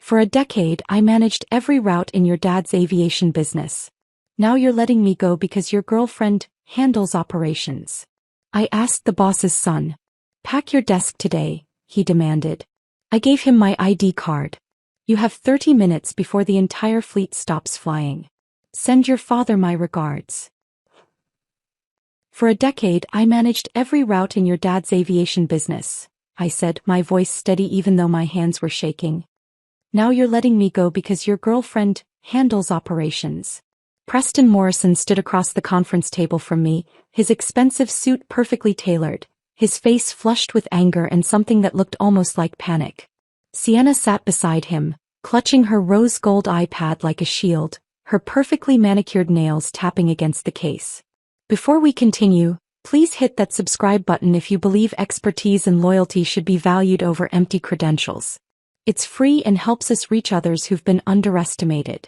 For a decade, I managed every route in your dad's aviation business. Now you're letting me go because your girlfriend handles operations. I asked the boss's son. Pack your desk today, he demanded. I gave him my ID card. You have 30 minutes before the entire fleet stops flying. Send your father my regards. For a decade, I managed every route in your dad's aviation business, I said, my voice steady even though my hands were shaking. Now you're letting me go because your girlfriend handles operations. Preston Morrison stood across the conference table from me, his expensive suit perfectly tailored, his face flushed with anger and something that looked almost like panic. Sienna sat beside him, clutching her rose gold iPad like a shield, her perfectly manicured nails tapping against the case. Before we continue, please hit that subscribe button if you believe expertise and loyalty should be valued over empty credentials. It's free and helps us reach others who've been underestimated.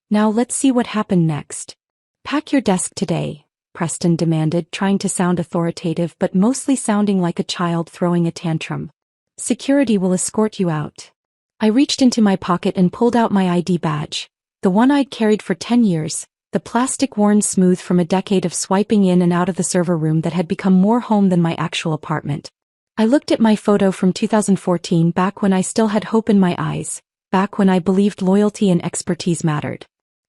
Now let's see what happened next. Pack your desk today, Preston demanded, trying to sound authoritative but mostly sounding like a child throwing a tantrum. Security will escort you out. I reached into my pocket and pulled out my ID badge, the one I'd carried for 10 years, the plastic worn smooth from a decade of swiping in and out of the server room that had become more home than my actual apartment. I looked at my photo from 2014, back when I still had hope in my eyes, back when I believed loyalty and expertise mattered.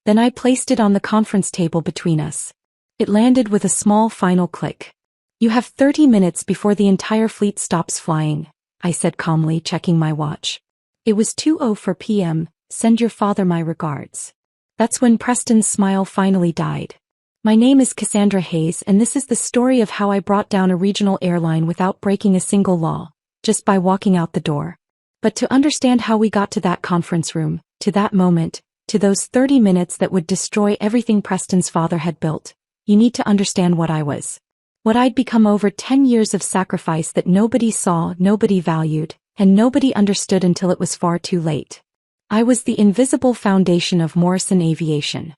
Then I placed it on the conference table between us. It landed with a small final click. You have 30 minutes before the entire fleet stops flying, I said calmly, checking my watch. It was 2:04 p.m., send your father my regards. That's when Preston's smile finally died. My name is Cassandra Hayes, and this is the story of how I brought down a regional airline without breaking a single law, just by walking out the door. But to understand how we got to that conference room, to that moment, to those 30 minutes that would destroy everything Preston's father had built, you need to understand what I was. What I'd become over 10 years of sacrifice that nobody saw, nobody valued, and nobody understood until it was far too late. I was the invisible foundation of Morrison Aviation.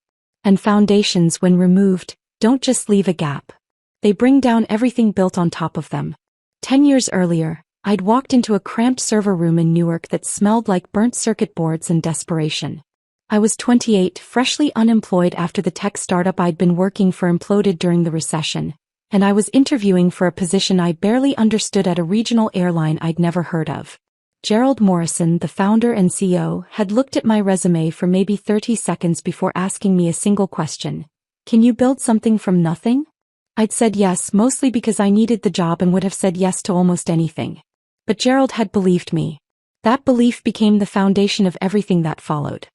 And foundations, when removed, don't just leave a gap. They bring down everything built on top of them. 10 years earlier, I'd walked into a cramped server room in Newark that smelled like burnt circuit boards and desperation. I was 28, freshly unemployed after the tech startup I'd been working for imploded during the recession, and I was interviewing for a position I barely understood at a regional airline I'd never heard of. Gerald Morrison, the founder and CEO, had looked at my resume for maybe 30 seconds before asking me a single question. Can you build something from nothing? I'd said yes, mostly because I needed the job and would have said yes to almost anything. But Gerald had believed me. That belief became the foundation of everything that followed.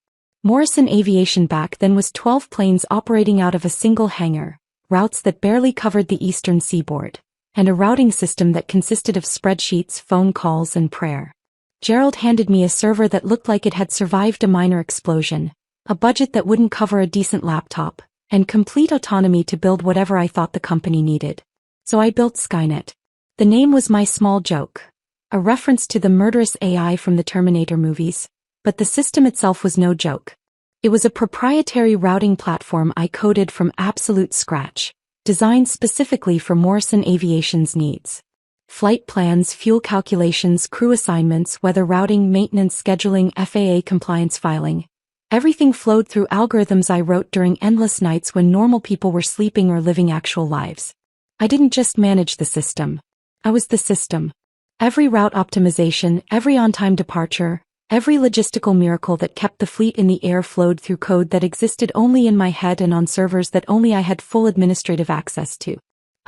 Morrison Aviation back then was 12 planes operating out of a single hangar, routes that barely covered the eastern seaboard, and a routing system that consisted of spreadsheets, phone calls, and prayer. Gerald handed me a server that looked like it had survived a minor explosion, a budget that wouldn't cover a decent laptop, and complete autonomy to build whatever I thought the company needed. So I built Skynet. The name was my small joke, a reference to the murderous AI from the Terminator movies, but the system itself was no joke. It was a proprietary routing platform I coded from absolute scratch, designed specifically for Morrison Aviation's needs. Flight plans, fuel calculations, crew assignments, weather routing, maintenance scheduling, FAA compliance filing. Everything flowed through algorithms I wrote during endless nights when normal people were sleeping or living actual lives. I didn't just manage the system. I was the system. Every route optimization, every on-time departure, every logistical miracle that kept the fleet in the air flowed through code that existed only in my head and on servers that only I had full administrative access to.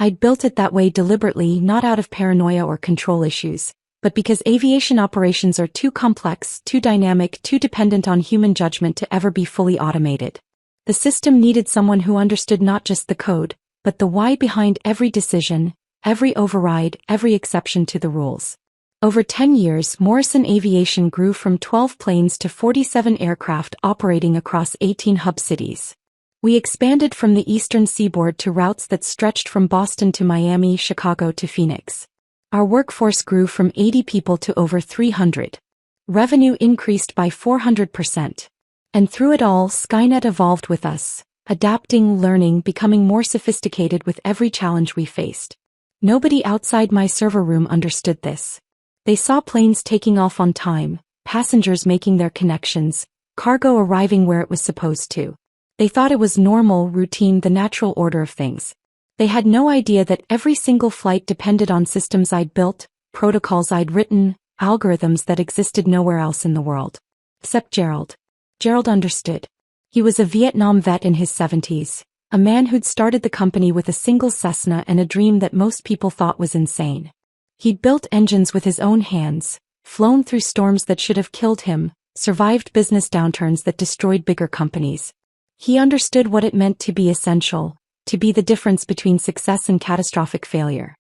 I'd built it that way deliberately, not out of paranoia or control issues, but because aviation operations are too complex, too dynamic, too dependent on human judgment to ever be fully automated. The system needed someone who understood not just the code, but the why behind every decision, every override, every exception to the rules. Over 10 years, Morrison Aviation grew from 12 planes to 47 aircraft operating across 18 hub cities. We expanded from the eastern seaboard to routes that stretched from Boston to Miami, Chicago to Phoenix. Our workforce grew from 80 people to over 300. Revenue increased by 400%. And through it all, Skynet evolved with us, adapting, learning, becoming more sophisticated with every challenge we faced. Nobody outside my server room understood this. They saw planes taking off on time, passengers making their connections, cargo arriving where it was supposed to. They thought it was normal, routine, the natural order of things. They had no idea that every single flight depended on systems I'd built, protocols I'd written, algorithms that existed nowhere else in the world. Except Gerald. Gerald understood. He was a Vietnam vet in his 70s, a man who'd started the company with a single Cessna and a dream that most people thought was insane. He'd built engines with his own hands, flown through storms that should have killed him, survived business downturns that destroyed bigger companies. He understood what it meant to be essential, to be the difference between success and catastrophic failure.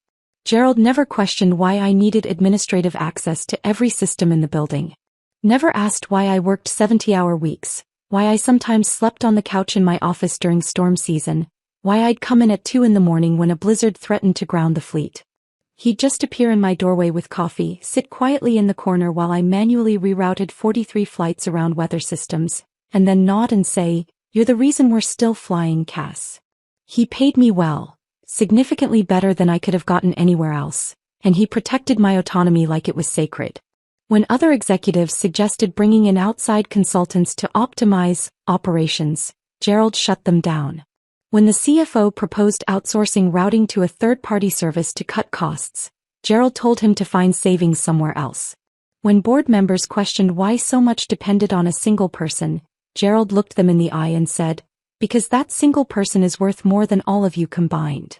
Gerald never questioned why I needed administrative access to every system in the building. Never asked why I worked 70-hour weeks, why I sometimes slept on the couch in my office during storm season, why I'd come in at 2 in the morning when a blizzard threatened to ground the fleet. He'd just appear in my doorway with coffee, sit quietly in the corner while I manually rerouted 43 flights around weather systems, and then nod and say, "You're the reason we're still flying, Cass." He paid me well, significantly better than I could have gotten anywhere else, and he protected my autonomy like it was sacred. When other executives suggested bringing in outside consultants to optimize operations, Gerald shut them down. When the CFO proposed outsourcing routing to a third-party service to cut costs, Gerald told him to find savings somewhere else. When board members questioned why so much depended on a single person, Gerald looked them in the eye and said, "Because that single person is worth more than all of you combined."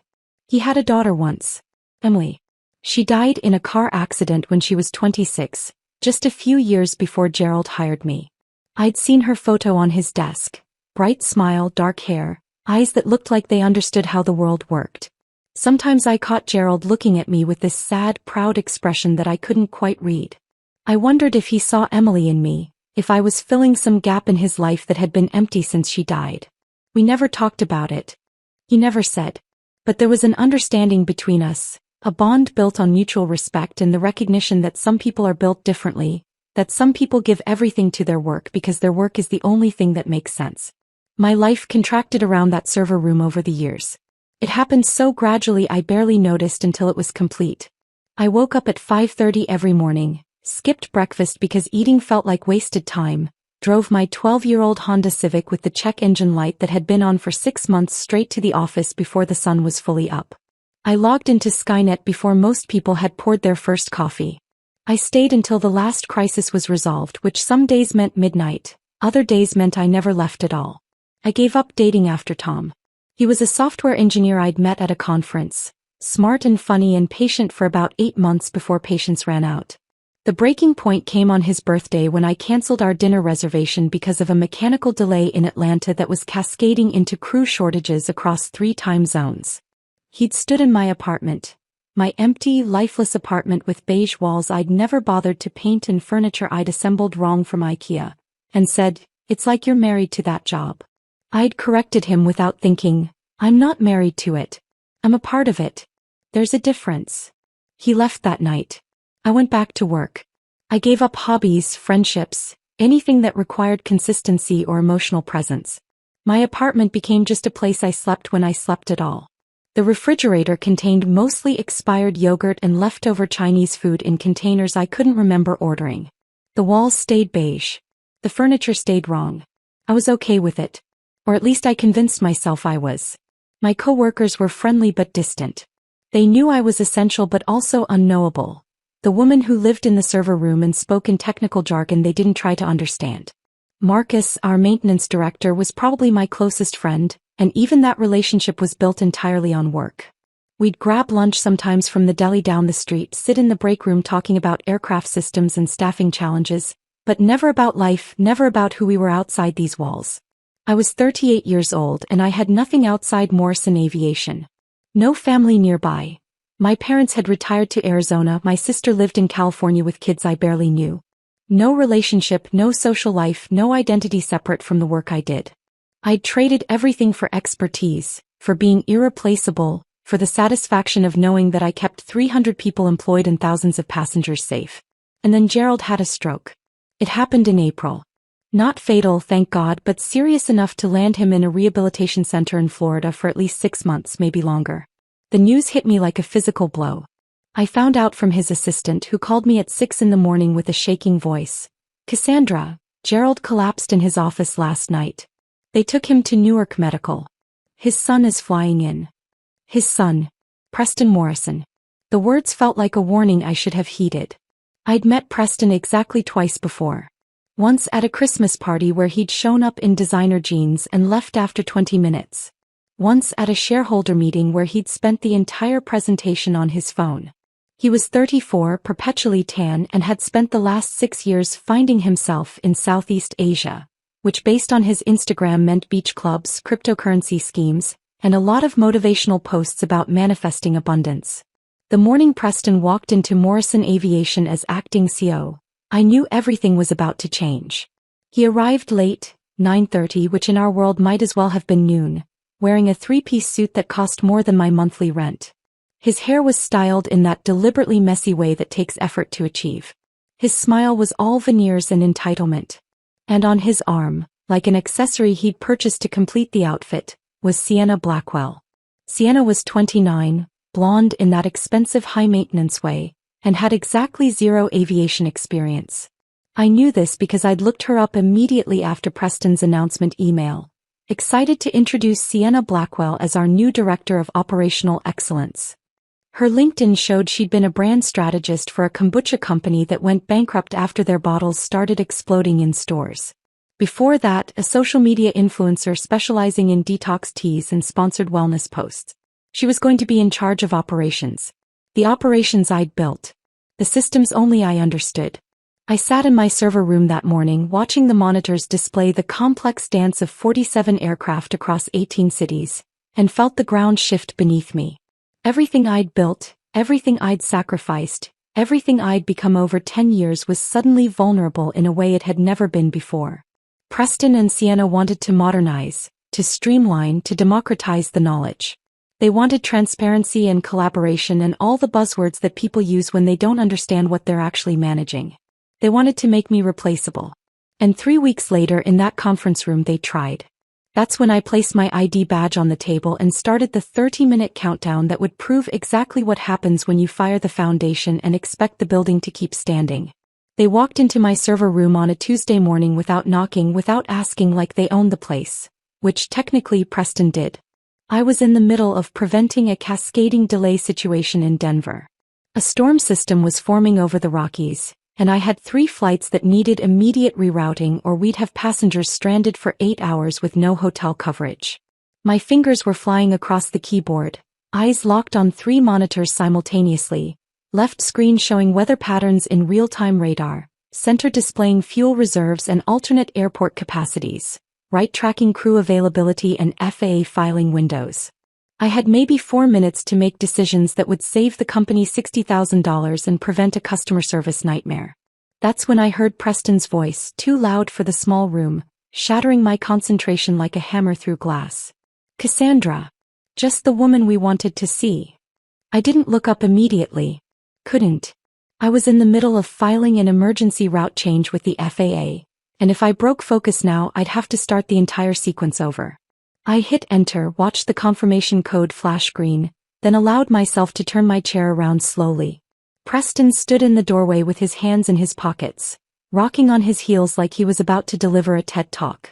He had a daughter once, Emily. She died in a car accident when she was 26, just a few years before Gerald hired me. I'd seen her photo on his desk, bright smile, dark hair, eyes that looked like they understood how the world worked. Sometimes I caught Gerald looking at me with this sad, proud expression that I couldn't quite read. I wondered if he saw Emily in me, if I was filling some gap in his life that had been empty since she died. We never talked about it. He never said. But there was an understanding between us, a bond built on mutual respect and the recognition that some people are built differently, that some people give everything to their work because their work is the only thing that makes sense. My life contracted around that server room over the years. It happened so gradually I barely noticed until it was complete. I woke up at 5:30 every morning, skipped breakfast because eating felt like wasted time, drove my 12-year-old Honda Civic with the check engine light that had been on for 6 months straight to the office before the sun was fully up. I logged into Skynet before most people had poured their first coffee. I stayed until the last crisis was resolved, which some days meant midnight, other days meant I never left at all. I gave up dating after Tom. He was a software engineer I'd met at a conference, smart and funny and patient for about 8 months before patience ran out. The breaking point came on his birthday when I canceled our dinner reservation because of a mechanical delay in Atlanta that was cascading into crew shortages across 3 time zones. He'd stood in my apartment, my empty, lifeless apartment with beige walls I'd never bothered to paint and furniture I'd assembled wrong from IKEA, and said, "It's like you're married to that job." I'd corrected him without thinking, "I'm not married to it. I'm a part of it. There's a difference." He left that night. I went back to work. I gave up hobbies, friendships, anything that required consistency or emotional presence. My apartment became just a place I slept when I slept at all. The refrigerator contained mostly expired yogurt and leftover Chinese food in containers I couldn't remember ordering. The walls stayed beige. The furniture stayed wrong. I was okay with it. Or at least I convinced myself I was. My coworkers were friendly but distant. They knew I was essential but also unknowable. The woman who lived in the server room and spoke in technical jargon they didn't try to understand. Marcus, our maintenance director, was probably my closest friend, and even that relationship was built entirely on work. We'd grab lunch sometimes from the deli down the street, sit in the break room talking about aircraft systems and staffing challenges, but never about life, never about who we were outside these walls. I was 38 years old and I had nothing outside Morrison Aviation. No family nearby. My parents had retired to Arizona, my sister lived in California with kids I barely knew. No relationship, no social life, no identity separate from the work I did. I'd traded everything for expertise, for being irreplaceable, for the satisfaction of knowing that I kept 300 people employed and thousands of passengers safe. And then Gerald had a stroke. It happened in April. Not fatal, thank God, but serious enough to land him in a rehabilitation center in Florida for at least 6 months, maybe longer. The news hit me like a physical blow. I found out from his assistant, who called me at 6 in the morning with a shaking voice. Cassandra, Gerald collapsed in his office last night. They took him to Newark Medical. His son is flying in. His son. Preston Morrison. The words felt like a warning I should have heeded. I'd met Preston exactly twice before. Once at a Christmas party where he'd shown up in designer jeans and left after 20 minutes. Once at a shareholder meeting where he'd spent the entire presentation on his phone. He was 34, perpetually tan, and had spent the last 6 years finding himself in Southeast Asia, which based on his Instagram meant beach clubs, cryptocurrency schemes, and a lot of motivational posts about manifesting abundance. The morning Preston walked into Morrison Aviation as acting CO, I knew everything was about to change. He arrived late, 9:30, which in our world might as well have been noon, wearing a 3-piece suit that cost more than my monthly rent. His hair was styled in that deliberately messy way that takes effort to achieve. His smile was all veneers and entitlement. And on his arm, like an accessory he'd purchased to complete the outfit, was Sienna Blackwell. Sienna was 29, blonde in that expensive high-maintenance way, and had exactly zero aviation experience. I knew this because I'd looked her up immediately after Preston's announcement email, excited to introduce Sienna Blackwell as our new Director of Operational Excellence. Her LinkedIn showed she'd been a brand strategist for a kombucha company that went bankrupt after their bottles started exploding in stores. Before that, a social media influencer specializing in detox teas and sponsored wellness posts. She was going to be in charge of operations. The operations I'd built. The systems only I understood. I sat in my server room that morning watching the monitors display the complex dance of 47 aircraft across 18 cities, and felt the ground shift beneath me. Everything I'd built, everything I'd sacrificed, everything I'd become over 10 years was suddenly vulnerable in a way it had never been before. Preston and Sienna wanted to modernize, to streamline, to democratize the knowledge. They wanted transparency and collaboration and all the buzzwords that people use when they don't understand what they're actually managing. They wanted to make me replaceable. And 3 weeks later in that conference room they tried. That's when I placed my ID badge on the table and started the 30-minute countdown that would prove exactly what happens when you fire the foundation and expect the building to keep standing. They walked into my server room on a Tuesday morning without knocking, without asking, like they owned the place, which technically Preston did. I was in the middle of preventing a cascading delay situation in Denver. A storm system was forming over the Rockies, and I had 3 flights that needed immediate rerouting or we'd have passengers stranded for 8 hours with no hotel coverage. My fingers were flying across the keyboard, eyes locked on 3 monitors simultaneously, left screen showing weather patterns in real-time radar, center displaying fuel reserves and alternate airport capacities, right tracking crew availability and FAA filing windows. I had maybe 4 minutes to make decisions that would save the company $60,000 and prevent a customer service nightmare. That's when I heard Preston's voice, too loud for the small room, shattering my concentration like a hammer through glass. Cassandra. Just the woman we wanted to see. I didn't look up immediately. Couldn't. I was in the middle of filing an emergency route change with the FAA, and if I broke focus now I'd have to start the entire sequence over. I hit enter, watched the confirmation code flash green, then allowed myself to turn my chair around slowly. Preston stood in the doorway with his hands in his pockets, rocking on his heels like he was about to deliver a TED Talk.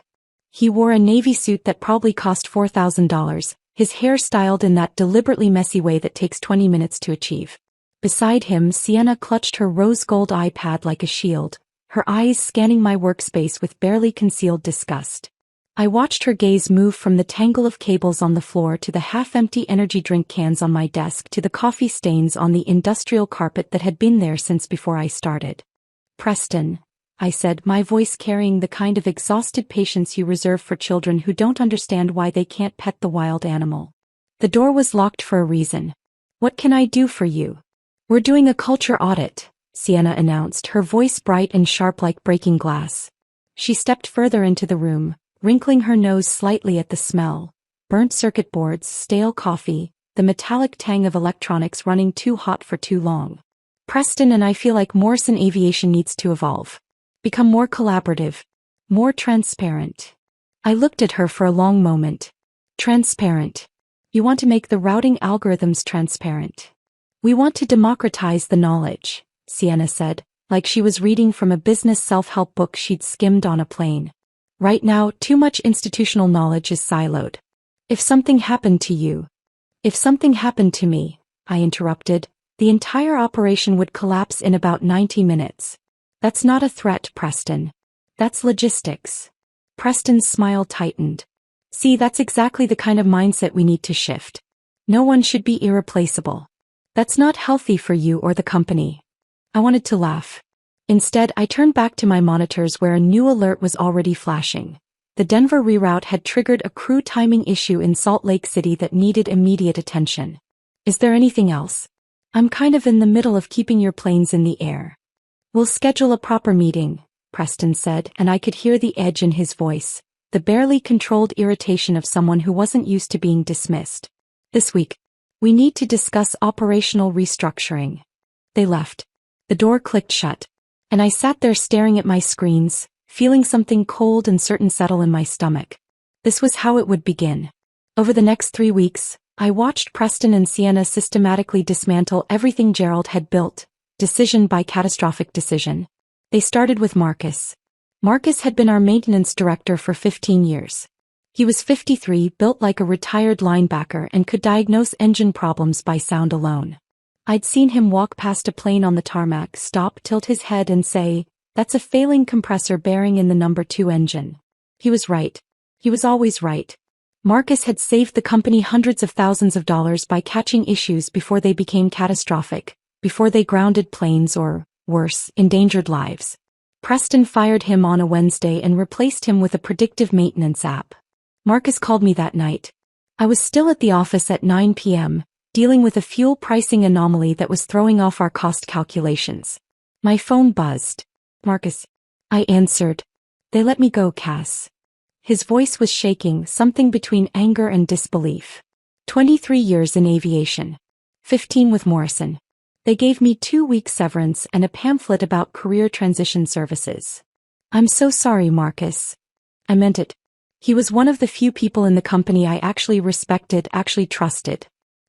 He wore a navy suit that probably cost $4,000, his hair styled in that deliberately messy way that takes 20 minutes to achieve. Beside him, Sienna clutched her rose gold iPad like a shield, her eyes scanning my workspace with barely concealed disgust. I watched her gaze move from the tangle of cables on the floor to the half-empty energy drink cans on my desk to the coffee stains on the industrial carpet that had been there since before I started. Preston, I said, my voice carrying the kind of exhausted patience you reserve for children who don't understand why they can't pet the wild animal. The door was locked for a reason. What can I do for you? We're doing a culture audit, Sienna announced, her voice bright and sharp like breaking glass. She stepped further into the room, wrinkling her nose slightly at the smell, burnt circuit boards, stale coffee, the metallic tang of electronics running too hot for too long. Preston and I feel like Morrison Aviation needs to evolve. Become more collaborative. More transparent. I looked at her for a long moment. Transparent. You want to make the routing algorithms transparent. We want to democratize the knowledge, Sienna said, like she was reading from a business self-help book she'd skimmed on a plane. Right now, too much institutional knowledge is siloed. If something happened to you. If something happened to me, I interrupted, the entire operation would collapse in about 90 minutes. That's not a threat, Preston. That's logistics. Preston's smile tightened. See, that's exactly the kind of mindset we need to shift. No one should be irreplaceable. That's not healthy for you or the company. I wanted to laugh. Instead, I turned back to my monitors where a new alert was already flashing. The Denver reroute had triggered a crew timing issue in Salt Lake City that needed immediate attention. Is there anything else? I'm kind of in the middle of keeping your planes in the air. We'll schedule a proper meeting, Preston said, and I could hear the edge in his voice, the barely controlled irritation of someone who wasn't used to being dismissed. This week, we need to discuss operational restructuring. They left. The door clicked shut, and I sat there staring at my screens, feeling something cold and certain settle in my stomach. This was how it would begin. Over the next 3 weeks, I watched Preston and Sienna systematically dismantle everything Gerald had built, decision by catastrophic decision. They started with Marcus. Marcus had been our maintenance director for 15 years. He was 53, built like a retired linebacker, and could diagnose engine problems by sound alone. I'd seen him walk past a plane on the tarmac, stop, tilt his head and say, "That's a failing compressor bearing in the number 2 engine." He was right. He was always right. Marcus had saved the company hundreds of thousands of dollars by catching issues before they became catastrophic, before they grounded planes or, worse, endangered lives. Preston fired him on a Wednesday and replaced him with a predictive maintenance app. Marcus called me that night. I was still at the office at 9 p.m., dealing with a fuel pricing anomaly that was throwing off our cost calculations. My phone buzzed. "Marcus." I answered. "They let me go, Cass." His voice was shaking, something between anger and disbelief. 23 years in aviation. 15 with Morrison. They gave me 2-week severance and a pamphlet about career transition services. "I'm so sorry, Marcus." I meant it. He was one of the few people in the company I actually respected, actually trusted.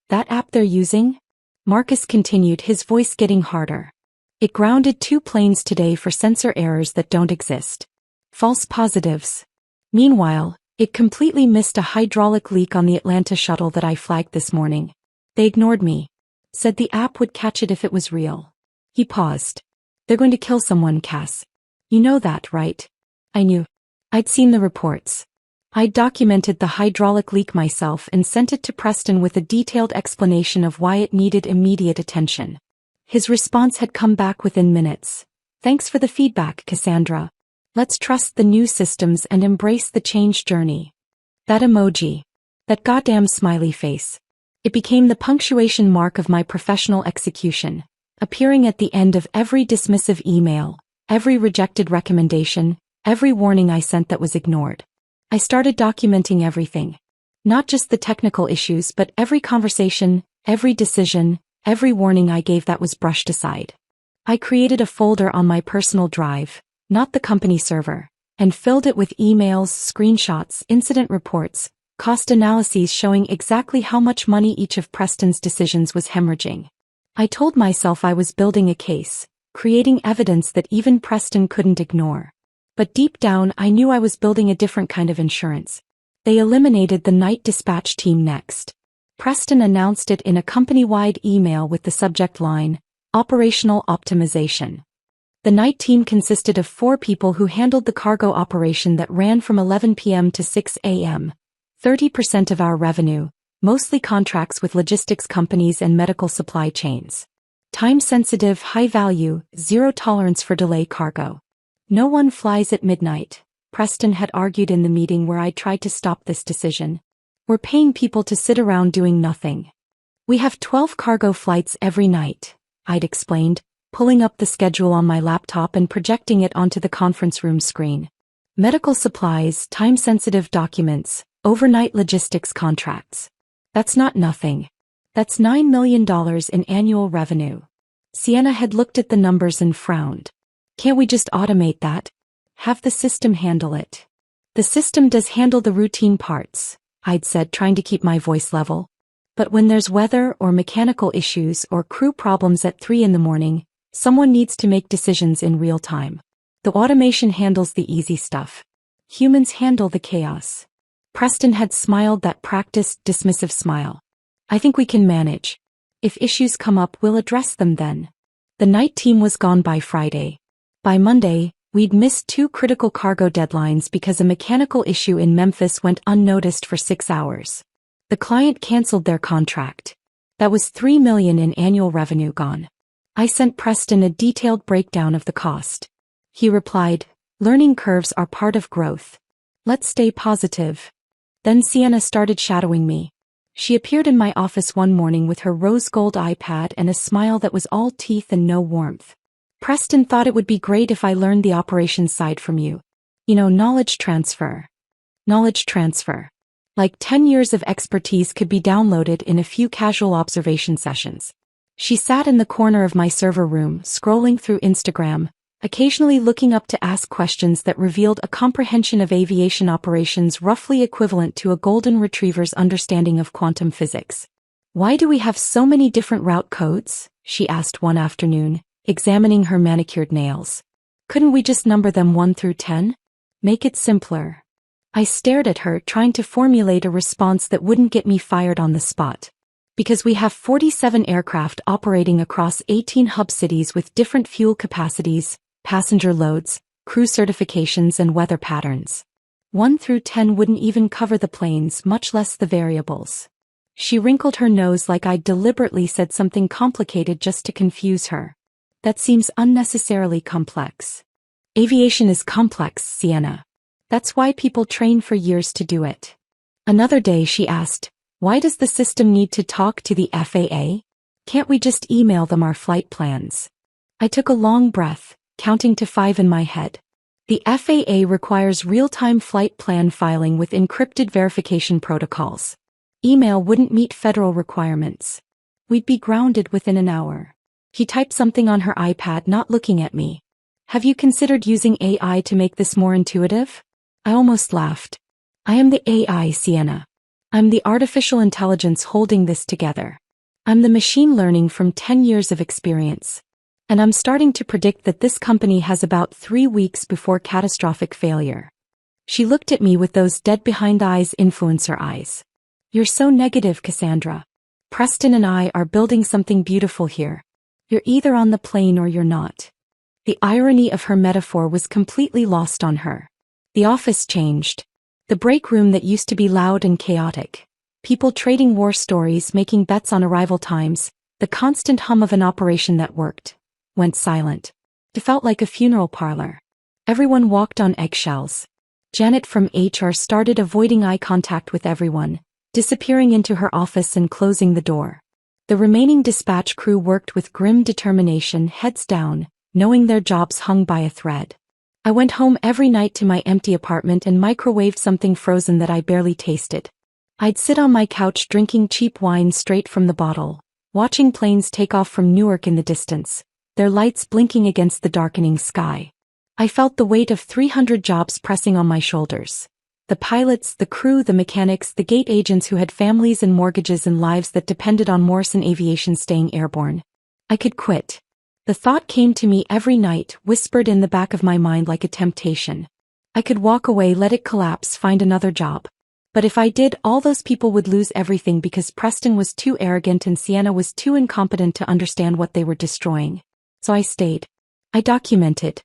"That app they're using?" Marcus continued, his voice getting harder. "It grounded 2 planes today for sensor errors that don't exist. False positives. Meanwhile, it completely missed a hydraulic leak on the Atlanta shuttle that I flagged this morning. They ignored me. Said the app would catch it if it was real." He paused. "They're going to kill someone, Cass. You know that, right?" I knew. I'd seen the reports. I'd documented the hydraulic leak myself and sent it to Preston with a detailed explanation of why it needed immediate attention. His response had come back within minutes. "Thanks for the feedback, Cassandra. Let's trust the new systems and embrace the change journey." That emoji. That goddamn smiley face. It became the punctuation mark of my professional execution, appearing at the end of every dismissive email, every rejected recommendation, every warning I sent that was ignored. I started documenting everything. Not just the technical issues, but every conversation, every decision, every warning I gave that was brushed aside. I created a folder on my personal drive, not the company server, and filled it with emails, screenshots, incident reports, cost analyses showing exactly how much money each of Preston's decisions was hemorrhaging. I told myself I was building a case, creating evidence that even Preston couldn't ignore. But deep down I knew I was building a different kind of insurance. They eliminated the night dispatch team next. Preston announced it in a company-wide email with the subject line, "Operational Optimization." The night team consisted of 4 people who handled the cargo operation that ran from 11 p.m. to 6 a.m., 30% of our revenue, mostly contracts with logistics companies and medical supply chains. Time-sensitive, high-value, zero-tolerance for delay cargo. "No one flies at midnight," Preston had argued in the meeting where I tried to stop this decision. "We're paying people to sit around doing nothing. We have 12 cargo flights every night," I'd explained, pulling up the schedule on my laptop and projecting it onto the conference room screen. Medical supplies, time-sensitive documents, overnight logistics contracts. That's not nothing. That's $9 million in annual revenue. Sienna had looked at the numbers and frowned. "Can't we just automate that? Have the system handle it?" "The system does handle the routine parts," I'd said, trying to keep my voice level. "But when there's weather or mechanical issues or crew problems at 3 in the morning, Someone needs to make decisions in real time. The automation handles the easy stuff. Humans handle the chaos. Preston had smiled that practiced, dismissive smile. I think we can manage. If issues come up, we'll address them then. The night team was gone by Friday. By Monday, we'd missed 2 critical cargo deadlines because a mechanical issue in Memphis went unnoticed for 6 hours. The client canceled their contract. That was $3 million in annual revenue gone. I sent Preston a detailed breakdown of the cost. He replied, "Learning curves are part of growth. Let's stay positive." Then Sienna started shadowing me. She appeared in my office one morning with her rose gold iPad and a smile that was all teeth and no warmth. "Preston thought it would be great if I learned the operations side from you. Knowledge transfer. Knowledge transfer. Like 10 years of expertise could be downloaded in a few casual observation sessions." She sat in the corner of my server room, scrolling through Instagram, occasionally looking up to ask questions that revealed a comprehension of aviation operations roughly equivalent to a golden retriever's understanding of quantum physics. "Why do we have so many different route codes?" she asked one afternoon, examining her manicured nails. "Couldn't we just number them 1 through 10? Make it simpler." I stared at her, trying to formulate a response that wouldn't get me fired on the spot. Because we have 47 aircraft operating across 18 hub cities with different fuel capacities, passenger loads, crew certifications and weather patterns. 1 through 10 wouldn't even cover the planes, much less the variables. She wrinkled her nose like I'd deliberately said something complicated just to confuse her. "That seems unnecessarily complex." "Aviation is complex, Sienna. That's why people train for years to do it." Another day she asked, "Why does the system need to talk to the FAA? Can't we just email them our flight plans?" I took a long breath, counting to 5 in my head. The FAA requires real-time flight plan filing with encrypted verification protocols. Email wouldn't meet federal requirements. We'd be grounded within an hour. He typed something on her iPad, not looking at me. "Have you considered using AI to make this more intuitive?" I almost laughed. "I am the AI, Sienna. I'm the artificial intelligence holding this together. I'm the machine learning from 10 years of experience. And I'm starting to predict that this company has about 3 weeks before catastrophic failure." She looked at me with those dead-behind-eyes influencer eyes. "You're so negative, Cassandra. Preston and I are building something beautiful here. You're either on the plane or you're not." The irony of her metaphor was completely lost on her. The office changed. The break room that used to be loud and chaotic. People trading war stories, making bets on arrival times, the constant hum of an operation that worked, went silent. It felt like a funeral parlor. Everyone walked on eggshells. Janet from HR started avoiding eye contact with everyone, disappearing into her office and closing the door. The remaining dispatch crew worked with grim determination, heads down, knowing their jobs hung by a thread. I went home every night to my empty apartment and microwaved something frozen that I barely tasted. I'd sit on my couch drinking cheap wine straight from the bottle, watching planes take off from Newark in the distance, their lights blinking against the darkening sky. I felt the weight of 300 jobs pressing on my shoulders. The pilots, the crew, the mechanics, the gate agents who had families and mortgages and lives that depended on Morrison Aviation staying airborne. I could quit. The thought came to me every night, whispered in the back of my mind like a temptation. I could walk away, let it collapse, find another job. But if I did, all those people would lose everything because Preston was too arrogant and Sienna was too incompetent to understand what they were destroying. So I stayed. I documented.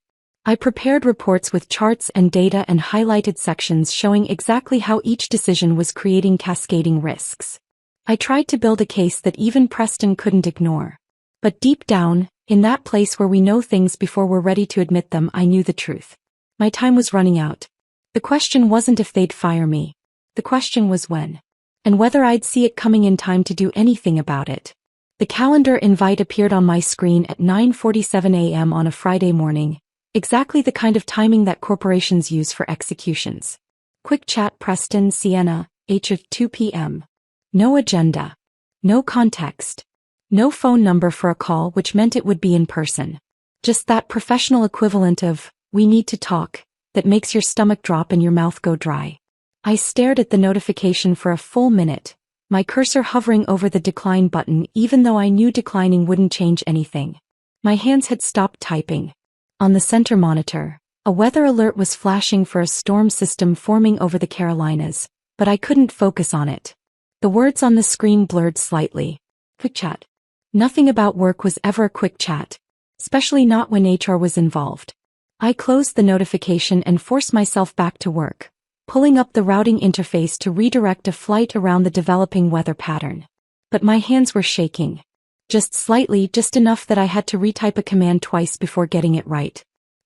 I prepared reports with charts and data and highlighted sections showing exactly how each decision was creating cascading risks. I tried to build a case that even Preston couldn't ignore. But deep down, in that place where we know things before we're ready to admit them, I knew the truth. My time was running out. The question wasn't if they'd fire me. The question was when. And whether I'd see it coming in time to do anything about it. The calendar invite appeared on my screen at 9:47 a.m. on a Friday morning, exactly the kind of timing that corporations use for executions. Quick chat, Preston, Sienna, H at 2 p.m. No agenda. No context. No phone number for a call, which meant it would be in person. Just that professional equivalent of, "we need to talk," that makes your stomach drop and your mouth go dry. I stared at the notification for a full minute, my cursor hovering over the decline button even though I knew declining wouldn't change anything. My hands had stopped typing. On the center monitor, a weather alert was flashing for a storm system forming over the Carolinas, but I couldn't focus on it. The words on the screen blurred slightly. Quick chat. Nothing about work was ever a quick chat, especially not when HR was involved. I closed the notification and forced myself back to work, pulling up the routing interface to redirect a flight around the developing weather pattern. But my hands were shaking. Just slightly, just enough that I had to retype a command twice before getting it right.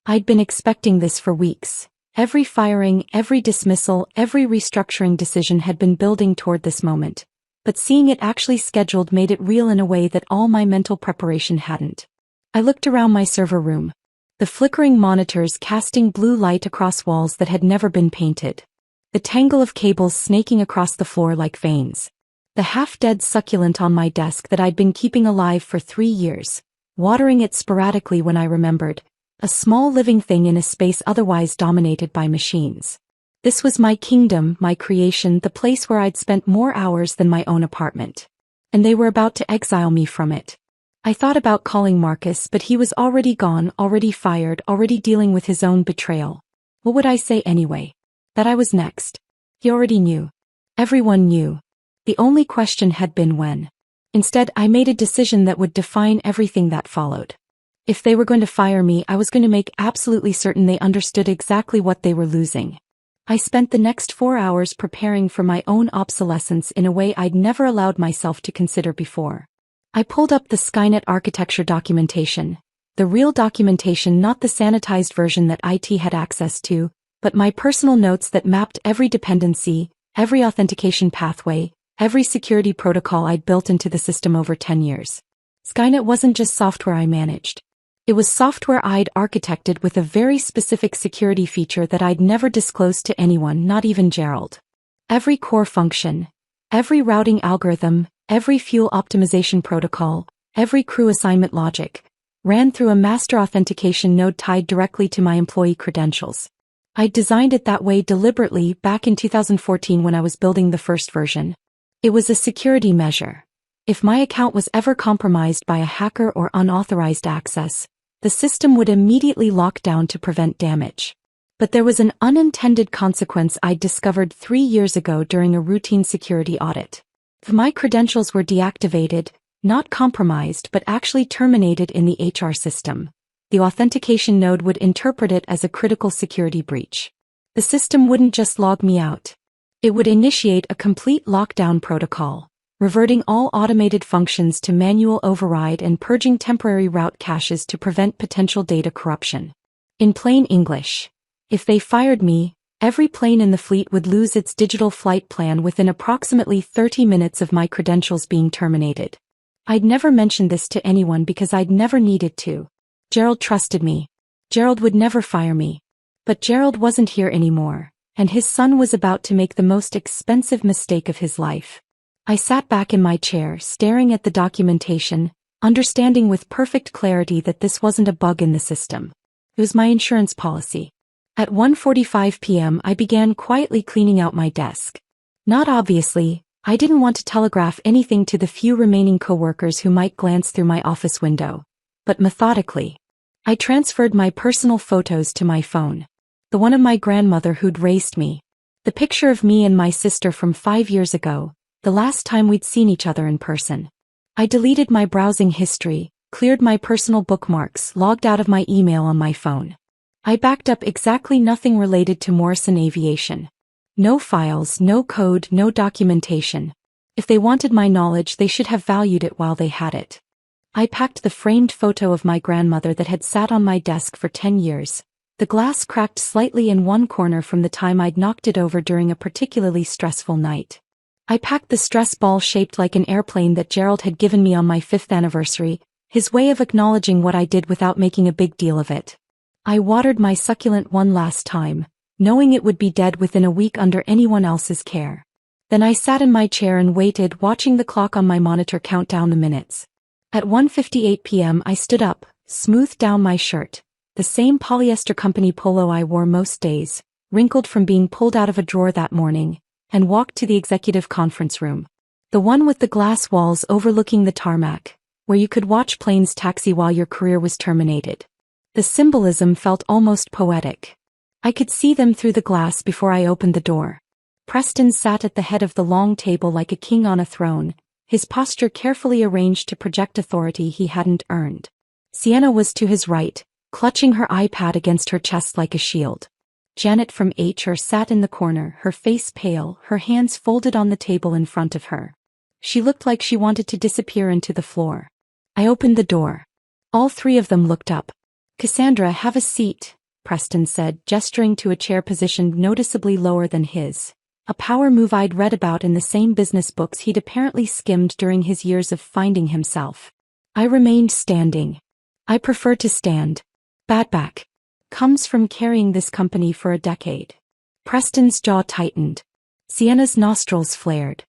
I'd been expecting this for weeks. Every firing, every dismissal, every restructuring decision had been building toward this moment. But seeing it actually scheduled made it real in a way that all my mental preparation hadn't. I looked around my server room. The flickering monitors casting blue light across walls that had never been painted. The tangle of cables snaking across the floor like veins. The half-dead succulent on my desk that I'd been keeping alive for 3 years, watering it sporadically when I remembered. A small living thing in a space otherwise dominated by machines. This was my kingdom, my creation, the place where I'd spent more hours than my own apartment. And they were about to exile me from it. I thought about calling Marcus, but he was already gone, already fired, already dealing with his own betrayal. What would I say anyway? That I was next. He already knew. Everyone knew. The only question had been when. Instead, I made a decision that would define everything that followed. If they were going to fire me, I was going to make absolutely certain they understood exactly what they were losing. I spent the next 4 hours preparing for my own obsolescence in a way I'd never allowed myself to consider before. I pulled up the Skynet architecture documentation, the real documentation, not the sanitized version that IT had access to, but my personal notes that mapped every dependency, every authentication pathway, every security protocol I'd built into the system over 10 years. Skynet wasn't just software I managed. It was software I'd architected with a very specific security feature that I'd never disclosed to anyone, not even Gerald. Every core function, every routing algorithm, every fuel optimization protocol, every crew assignment logic, ran through a master authentication node tied directly to my employee credentials. I'd designed it that way deliberately back in 2014 when I was building the first version. It was a security measure. If my account was ever compromised by a hacker or unauthorized access, the system would immediately lock down to prevent damage. But there was an unintended consequence I'd discovered 3 years ago during a routine security audit. If my credentials were deactivated, not compromised but actually terminated in the HR system, the authentication node would interpret it as a critical security breach. The system wouldn't just log me out. It would initiate a complete lockdown protocol, reverting all automated functions to manual override and purging temporary route caches to prevent potential data corruption. In plain English, if they fired me, every plane in the fleet would lose its digital flight plan within approximately 30 minutes of my credentials being terminated. I'd never mentioned this to anyone because I'd never needed to. Gerald trusted me. Gerald would never fire me. But Gerald wasn't here anymore, and his son was about to make the most expensive mistake of his life. I sat back in my chair, staring at the documentation, understanding with perfect clarity that this wasn't a bug in the system. It was my insurance policy. At 1:45 p.m. I began quietly cleaning out my desk. Not obviously, I didn't want to telegraph anything to the few remaining coworkers who might glance through my office window. But methodically, I transferred my personal photos to my phone. The one of my grandmother who'd raised me. The picture of me and my sister from 5 years ago. The last time we'd seen each other in person. I deleted my browsing history, cleared my personal bookmarks, logged out of my email on my phone. I backed up exactly nothing related to Morrison Aviation. No files, no code, no documentation. If they wanted my knowledge, they should have valued it while they had it. I packed the framed photo of my grandmother that had sat on my desk for 10 years. The glass cracked slightly in one corner from the time I'd knocked it over during a particularly stressful night. I packed the stress ball shaped like an airplane that Gerald had given me on my 5th anniversary, his way of acknowledging what I did without making a big deal of it. I watered my succulent one last time, knowing it would be dead within a week under anyone else's care. Then I sat in my chair and waited, watching the clock on my monitor count down the minutes. At 1:58 p.m. I stood up, smoothed down my shirt, the same polyester company polo I wore most days, wrinkled from being pulled out of a drawer that morning, and walked to the executive conference room. The one with the glass walls overlooking the tarmac, where you could watch planes taxi while your career was terminated. The symbolism felt almost poetic. I could see them through the glass before I opened the door. Preston sat at the head of the long table like a king on a throne, his posture carefully arranged to project authority he hadn't earned. Sienna was to his right, clutching her iPad against her chest like a shield. Janet from HR sat in the corner, her face pale, her hands folded on the table in front of her. She looked like she wanted to disappear into the floor. I opened the door. All three of them looked up. "Cassandra, have a seat," Preston said, gesturing to a chair positioned noticeably lower than his. A power move I'd read about in the same business books he'd apparently skimmed during his years of finding himself. I remained standing. I prefer to stand. Bad back. Comes from carrying this company for a decade. Preston's jaw tightened. Sienna's nostrils flared.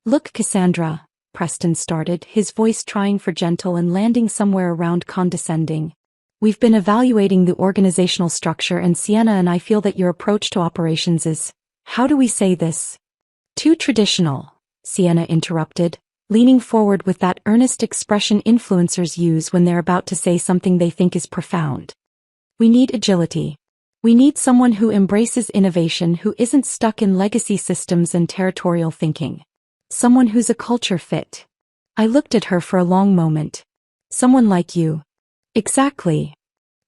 "Look, Cassandra," Preston started, his voice trying for gentle and landing somewhere around condescending. "We've been evaluating the organizational structure, and Sienna and I feel that your approach to operations is, how do we say this? Too traditional," Sienna interrupted, leaning forward with that earnest expression influencers use when they're about to say something they think is profound. "We need agility. We need someone who embraces innovation, who isn't stuck in legacy systems and territorial thinking. Someone who's a culture fit." I looked at her for a long moment. "Someone like you." "Exactly."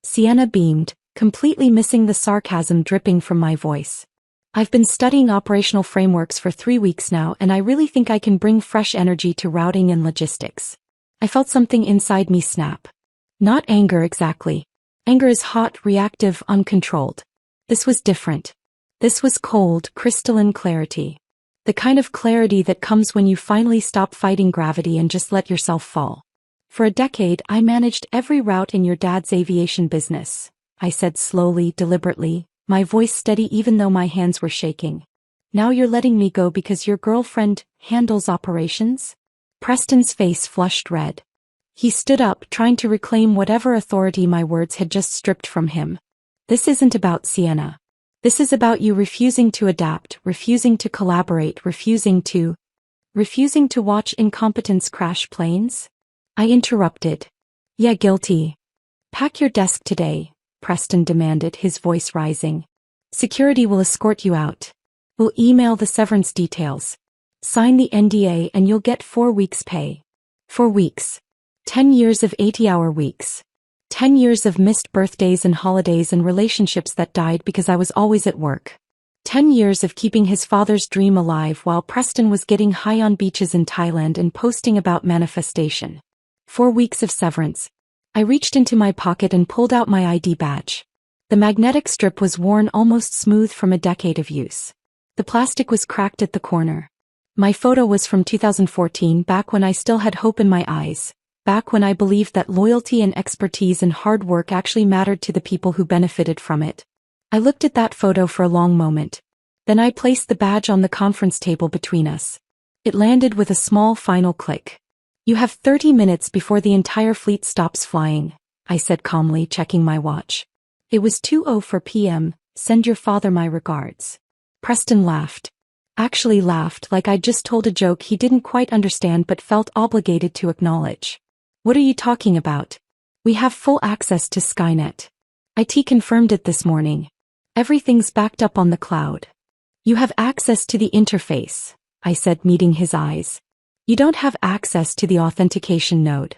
Sienna beamed, completely missing the sarcasm dripping from my voice. "I've been studying operational frameworks for 3 weeks now, and I really think I can bring fresh energy to routing and logistics." I felt something inside me snap. Not anger exactly. Anger is hot, reactive, uncontrolled. This was different. This was cold, crystalline clarity. The kind of clarity that comes when you finally stop fighting gravity and just let yourself fall. "For a decade, I managed every route in your dad's aviation business," I said slowly, deliberately, my voice steady even though my hands were shaking. "Now you're letting me go because your girlfriend handles operations?" Preston's face flushed red. He stood up, trying to reclaim whatever authority my words had just stripped from him. "This isn't about Sienna. This is about you refusing to adapt, refusing to collaborate, refusing to watch incompetence crash planes?" I interrupted. "Yeah, guilty." "Pack your desk today," Preston demanded, his voice rising. "Security will escort you out. We'll email the severance details. Sign the NDA and you'll get 4 weeks' pay. 4 weeks. 10 years of 80-hour weeks. 10 years of missed birthdays and holidays and relationships that died because I was always at work. 10 years of keeping his father's dream alive while Preston was getting high on beaches in Thailand and posting about manifestation. 4 weeks of severance." I reached into my pocket and pulled out my ID badge. The magnetic strip was worn almost smooth from a decade of use. The plastic was cracked at the corner. My photo was from 2014, back when I still had hope in my eyes. Back when I believed that loyalty and expertise and hard work actually mattered to the people who benefited from it. I looked at that photo for a long moment. Then I placed the badge on the conference table between us. It landed with a small final click. "You have 30 minutes before the entire fleet stops flying," I said calmly, checking my watch. It was 2:04 p.m., "Send your father my regards." Preston laughed. Actually laughed like I'd just told a joke he didn't quite understand but felt obligated to acknowledge. "What are you talking about? We have full access to Skynet. IT confirmed it this morning. Everything's backed up on the cloud." "You have access to the interface," I said, meeting his eyes. "You don't have access to the authentication node.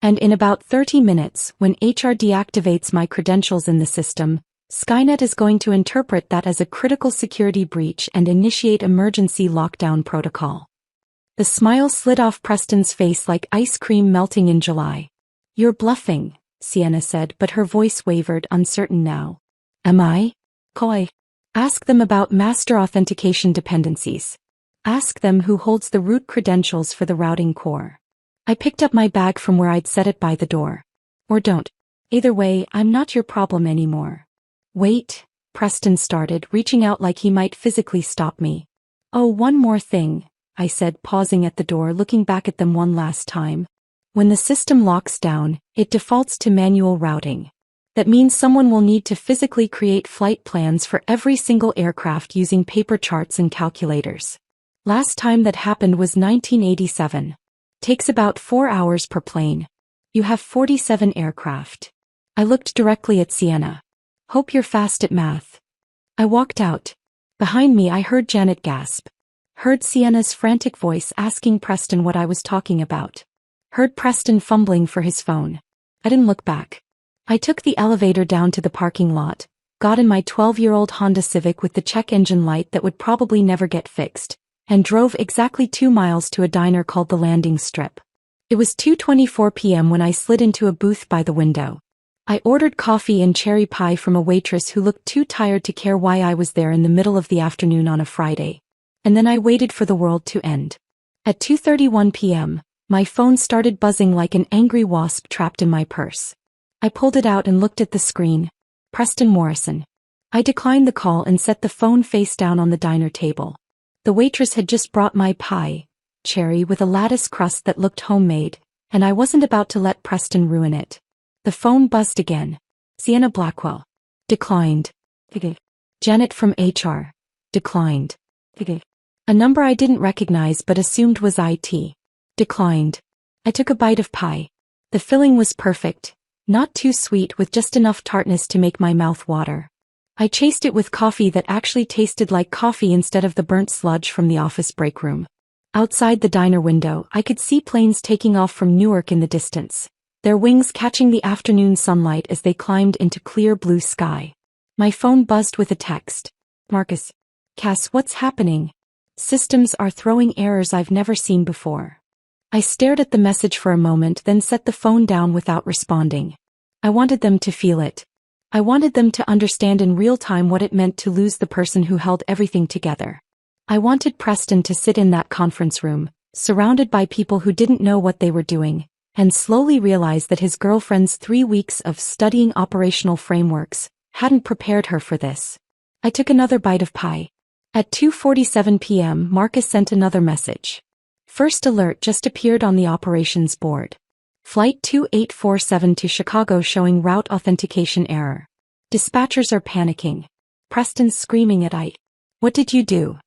And in about 30 minutes, when HR deactivates my credentials in the system, Skynet is going to interpret that as a critical security breach and initiate emergency lockdown protocol." The smile slid off Preston's face like ice cream melting in July. "You're bluffing," Sienna said, but her voice wavered, uncertain now. "Am I?" "Coy. Ask them about master authentication dependencies. Ask them who holds the root credentials for the routing core." I picked up my bag from where I'd set it by the door. "Or don't. Either way, I'm not your problem anymore." "Wait," Preston started, reaching out like he might physically stop me. "Oh, one more thing," I said, pausing at the door, looking back at them one last time. "When the system locks down, it defaults to manual routing. That means someone will need to physically create flight plans for every single aircraft using paper charts and calculators. Last time that happened was 1987. Takes about 4 hours per plane. You have 47 aircraft. I looked directly at Sienna. Hope you're fast at math. I walked out. Behind me I heard Janet gasp. Heard Sienna's frantic voice asking Preston what I was talking about. Heard Preston fumbling for his phone. I didn't look back. I took the elevator down to the parking lot, got in my 12-year-old Honda Civic with the check engine light that would probably never get fixed, and drove exactly 2 miles to a diner called the Landing Strip. It was 2:24 p.m. when I slid into a booth by the window. I ordered coffee and cherry pie from a waitress who looked too tired to care why I was there in the middle of the afternoon on a Friday. And then I waited for the world to end. At 2:31 p.m., my phone started buzzing like an angry wasp trapped in my purse. I pulled it out and looked at the screen. Preston Morrison. I declined the call and set the phone face down on the diner table. The waitress had just brought my pie, cherry with a lattice crust that looked homemade, and I wasn't about to let Preston ruin it. The phone buzzed again. Sienna Blackwell. Declined. Janet from HR. Declined. A number I didn't recognize but assumed was IT. Declined. I took a bite of pie. The filling was perfect, not too sweet with just enough tartness to make my mouth water. I chased it with coffee that actually tasted like coffee instead of the burnt sludge from the office break room. Outside the diner window, I could see planes taking off from Newark in the distance, their wings catching the afternoon sunlight as they climbed into clear blue sky. My phone buzzed with a text. Marcus. Cass, what's happening? Systems are throwing errors I've never seen before. I stared at the message for a moment, then set the phone down without responding. I wanted them to feel it. I wanted them to understand in real time what it meant to lose the person who held everything together. I wanted Preston to sit in that conference room, surrounded by people who didn't know what they were doing, and slowly realize that his girlfriend's 3 weeks of studying operational frameworks hadn't prepared her for this. I took another bite of pie. At 2:47 p.m. Marcus sent another message. First alert just appeared on the operations board. Flight 2847 to Chicago showing route authentication error. Dispatchers are panicking. Preston's screaming at I. What did you do?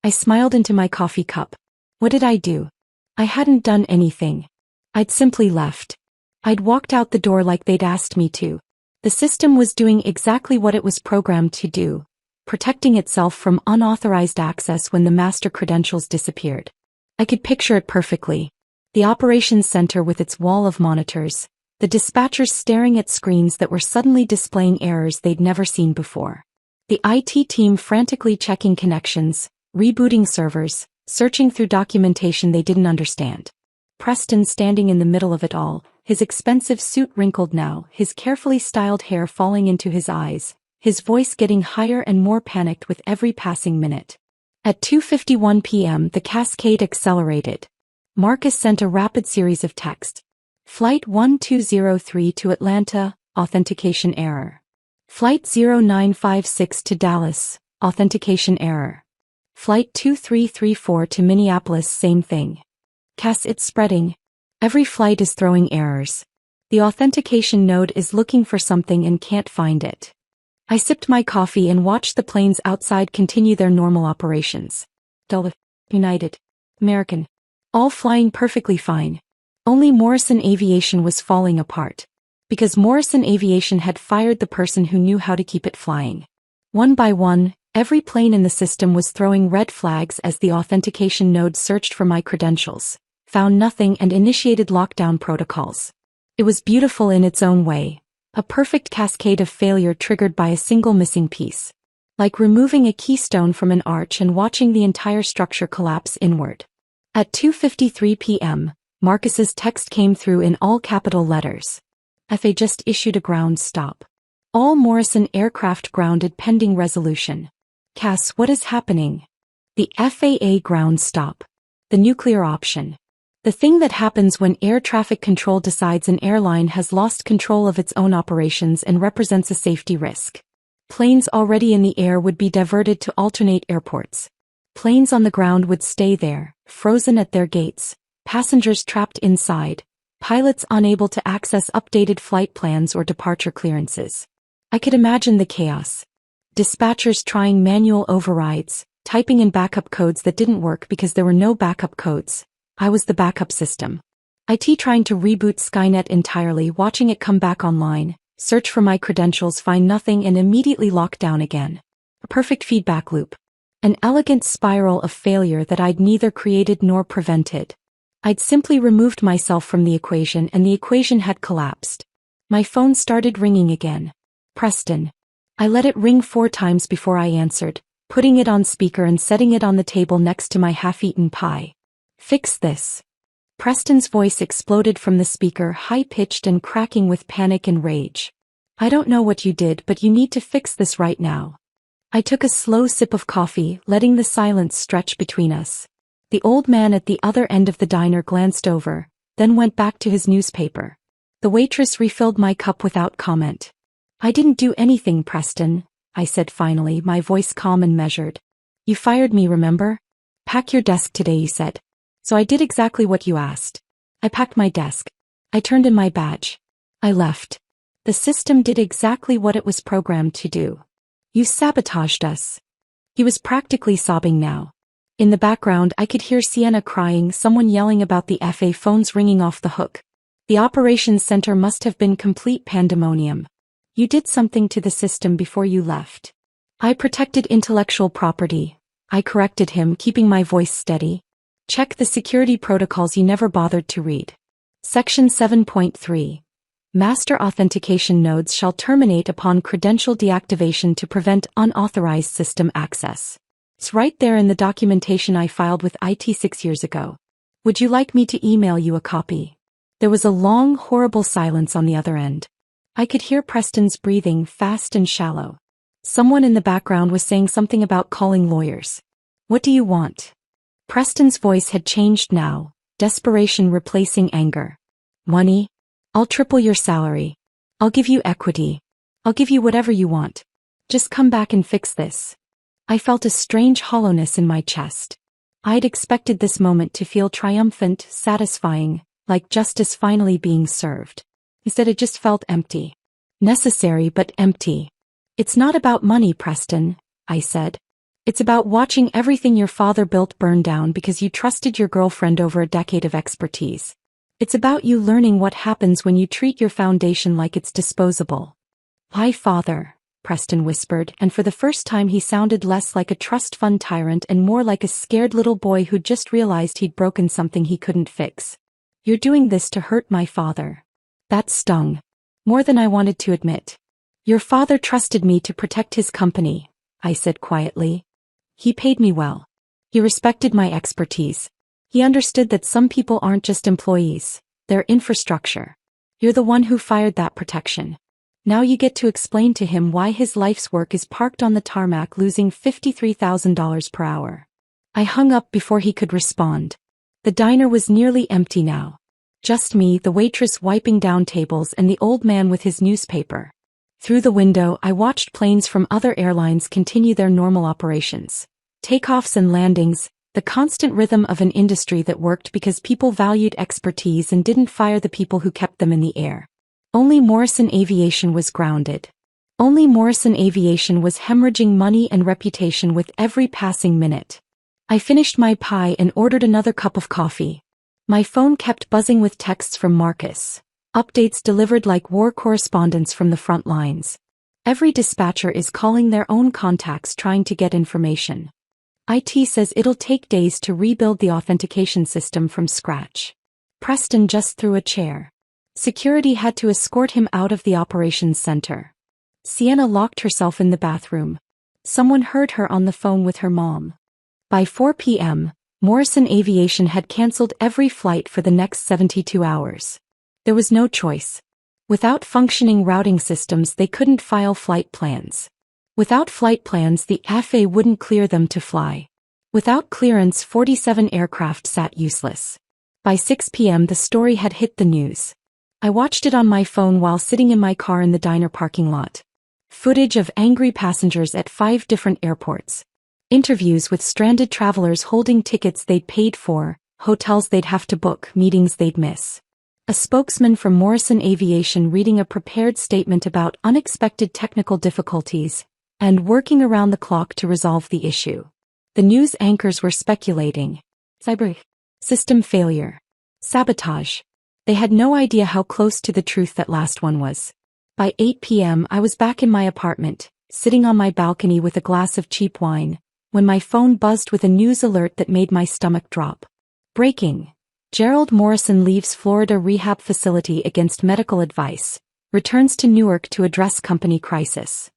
I smiled into my coffee cup. What did I do? I hadn't done anything. I'd simply left. I'd walked out the door like they'd asked me to. The system was doing exactly what it was programmed to do, protecting itself from unauthorized access when the master credentials disappeared. I could picture it perfectly. The operations center with its wall of monitors, the dispatchers staring at screens that were suddenly displaying errors they'd never seen before. The IT team frantically checking connections, rebooting servers, searching through documentation they didn't understand. Preston standing in the middle of it all, his expensive suit wrinkled now, his carefully styled hair falling into his eyes, his voice getting higher and more panicked with every passing minute. At 2:51 p.m. the cascade accelerated. Marcus sent a rapid series of texts. Flight 1203 to Atlanta, authentication error. Flight 0956 to Dallas, authentication error. Flight 2334 to Minneapolis, same thing. Cass, it's spreading. Every flight is throwing errors. The authentication node is looking for something and can't find it. I sipped my coffee and watched the planes outside continue their normal operations. Delta, United, American, all flying perfectly fine. Only Morrison Aviation was falling apart. Because Morrison Aviation had fired the person who knew how to keep it flying. One by one, every plane in the system was throwing red flags as the authentication node searched for my credentials, found nothing and initiated lockdown protocols. It was beautiful in its own way. A perfect cascade of failure triggered by a single missing piece. Like removing a keystone from an arch and watching the entire structure collapse inward. At 2:53 p.m., Marcus's text came through in all capital letters. FAA just issued a ground stop. All Morrison aircraft grounded pending resolution. Cass, what is happening? The FAA ground stop. The nuclear option. The thing that happens when air traffic control decides an airline has lost control of its own operations and represents a safety risk. Planes already in the air would be diverted to alternate airports. Planes on the ground would stay there, frozen at their gates, passengers trapped inside, pilots unable to access updated flight plans or departure clearances. I could imagine the chaos. Dispatchers trying manual overrides, typing in backup codes that didn't work because there were no backup codes. I was the backup system. IT trying to reboot Skynet entirely, watching it come back online, search for my credentials, find nothing, and immediately lock down again. A perfect feedback loop. An elegant spiral of failure that I'd neither created nor prevented. I'd simply removed myself from the equation and the equation had collapsed. My phone started ringing again. Preston. I let it ring 4 times before I answered, putting it on speaker and setting it on the table next to my half-eaten pie. Fix this. Preston's voice exploded from the speaker, high-pitched and cracking with panic and rage. I don't know what you did, but you need to fix this right now. I took a slow sip of coffee, letting the silence stretch between us. The old man at the other end of the diner glanced over, then went back to his newspaper. The waitress refilled my cup without comment. I didn't do anything, Preston, I said finally, my voice calm and measured. You fired me, remember? Pack your desk today, you said. So I did exactly what you asked. I packed my desk. I turned in my badge. I left. The system did exactly what it was programmed to do. You sabotaged us. He was practically sobbing now. In the background I could hear Sienna crying, someone yelling about the FA phones ringing off the hook. The operations center must have been complete pandemonium. You did something to the system before you left. I protected intellectual property. I corrected him, keeping my voice steady. Check the security protocols you never bothered to read. Section 7.3. Master authentication nodes shall terminate upon credential deactivation to prevent unauthorized system access. It's right there in the documentation I filed with IT 6 years ago. Would you like me to email you a copy? There was a long, horrible silence on the other end. I could hear Preston's breathing, fast and shallow. Someone in the background was saying something about calling lawyers. What do you want? Preston's voice had changed now, desperation replacing anger. Money? I'll triple your salary. I'll give you equity. I'll give you whatever you want. Just come back and fix this. I felt a strange hollowness in my chest. I'd expected this moment to feel triumphant, satisfying, like justice finally being served. Instead it just felt empty. Necessary but empty. It's not about money, Preston, I said. It's about watching everything your father built burn down because you trusted your girlfriend over a decade of expertise. It's about you learning what happens when you treat your foundation like it's disposable. My father, Preston whispered, and for the first time he sounded less like a trust fund tyrant and more like a scared little boy who'd just realized he'd broken something he couldn't fix. You're doing this to hurt my father. That stung. More than I wanted to admit. Your father trusted me to protect his company, I said quietly. He paid me well. He respected my expertise. He understood that some people aren't just employees, they're infrastructure. You're the one who fired that protection. Now you get to explain to him why his life's work is parked on the tarmac losing $53,000 per hour. I hung up before he could respond. The diner was nearly empty now. Just me, the waitress wiping down tables, and the old man with his newspaper. Through the window I watched planes from other airlines continue their normal operations. Takeoffs and landings, the constant rhythm of an industry that worked because people valued expertise and didn't fire the people who kept them in the air. Only Morrison Aviation was grounded. Only Morrison Aviation was hemorrhaging money and reputation with every passing minute. I finished my pie and ordered another cup of coffee. My phone kept buzzing with texts from Marcus. Updates delivered like war correspondents from the front lines. Every dispatcher is calling their own contacts trying to get information. IT says it'll take days to rebuild the authentication system from scratch. Preston just threw a chair. Security had to escort him out of the operations center. Sienna locked herself in the bathroom. Someone heard her on the phone with her mom. By 4 p.m., Morrison Aviation had canceled every flight for the next 72 hours. There was no choice. Without functioning routing systems, they couldn't file flight plans. Without flight plans, the FAA wouldn't clear them to fly. Without clearance, 47 aircraft sat useless. By 6 p.m. the story had hit the news. I watched it on my phone while sitting in my car in the diner parking lot. Footage of angry passengers at 5 different airports. Interviews with stranded travelers holding tickets they'd paid for, hotels they'd have to book, meetings they'd miss. A spokesman from Morrison Aviation reading a prepared statement about unexpected technical difficulties and working around the clock to resolve the issue. The news anchors were speculating. Cyber system failure. Sabotage. They had no idea how close to the truth that last one was. By 8 p.m. I was back in my apartment, sitting on my balcony with a glass of cheap wine, when my phone buzzed with a news alert that made my stomach drop. Breaking. Gerald Morrison leaves Florida rehab facility against medical advice, returns to Newark to address company crisis.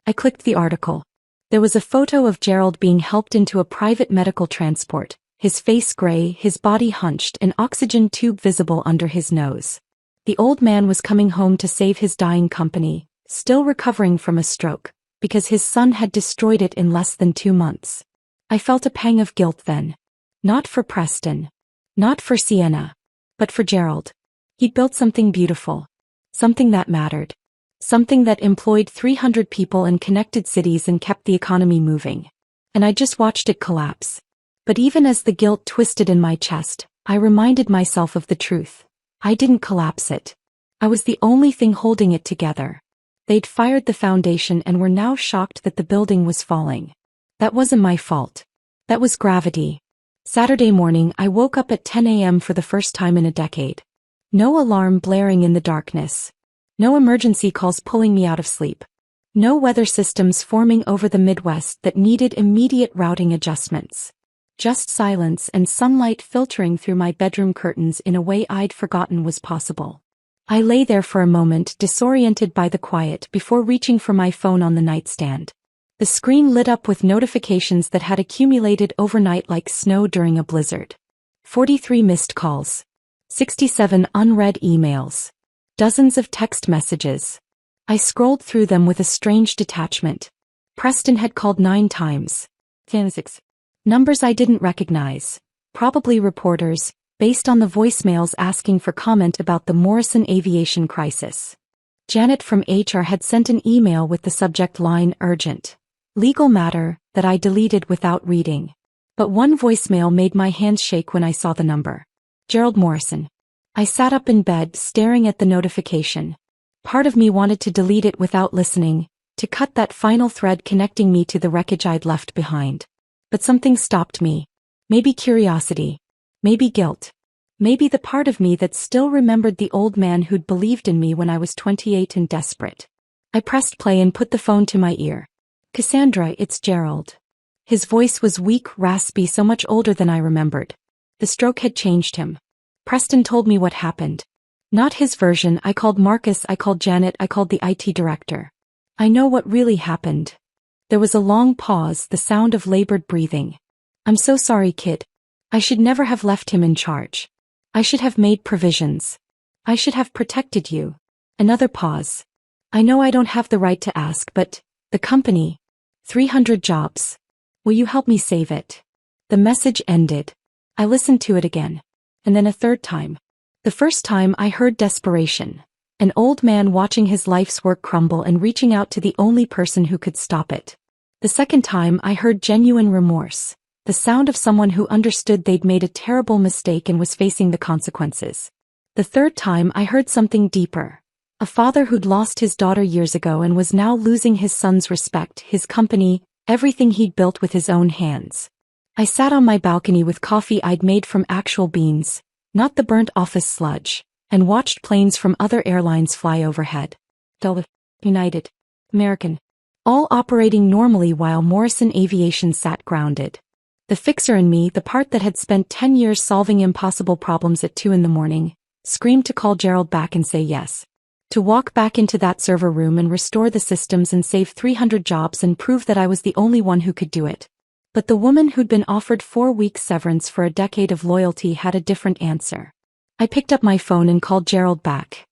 I clicked the article. There was a photo of Gerald being helped into a private medical transport, his face gray, his body hunched, an oxygen tube visible under his nose. The old man was coming home to save his dying company, still recovering from a stroke, because his son had destroyed it in less than 2 months. I felt a pang of guilt then. Not for Preston. Not for Sienna. But for Gerald. He'd built something beautiful. Something that mattered. Something that employed 300 people and connected cities and kept the economy moving. And I just watched it collapse. But even as the guilt twisted in my chest, I reminded myself of the truth. I didn't collapse it. I was the only thing holding it together. They'd fired the foundation and were now shocked that the building was falling. That wasn't my fault. That was gravity. Saturday morning, I woke up at 10 a.m. for the first time in a decade. No alarm blaring in the darkness. No emergency calls pulling me out of sleep. No weather systems forming over the Midwest that needed immediate routing adjustments. Just silence and sunlight filtering through my bedroom curtains in a way I'd forgotten was possible. I lay there for a moment, disoriented by the quiet, before reaching for my phone on the nightstand. The screen lit up with notifications that had accumulated overnight like snow during a blizzard. 43 missed calls. 67 unread emails. Dozens of text messages. I scrolled through them with a strange detachment. Preston had called 9 times. 6. Numbers I didn't recognize. Probably reporters, based on the voicemails asking for comment about the Morrison aviation crisis. Janet from HR had sent an email with the subject line urgent. Legal matter, that I deleted without reading. But one voicemail made my hands shake when I saw the number. Gerald Morrison. I sat up in bed, staring at the notification. Part of me wanted to delete it without listening, to cut that final thread connecting me to the wreckage I'd left behind. But something stopped me. Maybe curiosity. Maybe guilt. Maybe the part of me that still remembered the old man who'd believed in me when I was 28 and desperate. I pressed play and put the phone to my ear. Cassandra, it's Gerald. His voice was weak, raspy, so much older than I remembered. The stroke had changed him. Preston told me what happened. Not his version. I called Marcus, I called Janet, I called the IT director. I know what really happened. There was a long pause, the sound of labored breathing. I'm so sorry, kid. I should never have left him in charge. I should have made provisions. I should have protected you. Another pause. I know I don't have the right to ask, but the company. 300 jobs. Will you help me save it? The message ended. I listened to it again. And then a third time. The first time I heard desperation. An old man watching his life's work crumble and reaching out to the only person who could stop it. The second time I heard genuine remorse. The sound of someone who understood they'd made a terrible mistake and was facing the consequences. The third time I heard something deeper. A father who'd lost his daughter years ago and was now losing his son's respect, his company, everything he'd built with his own hands. I sat on my balcony with coffee I'd made from actual beans, not the burnt office sludge, and watched planes from other airlines fly overhead. Delta, United, American, all operating normally while Morrison Aviation sat grounded. The fixer in me, the part that had spent 10 years solving impossible problems at 2 in the morning, screamed to call Gerald back and say yes. To walk back into that server room and restore the systems and save 300 jobs and prove that I was the only one who could do it. But the woman who'd been offered 4 weeks severance for a decade of loyalty had a different answer. I picked up my phone and called Gerald back.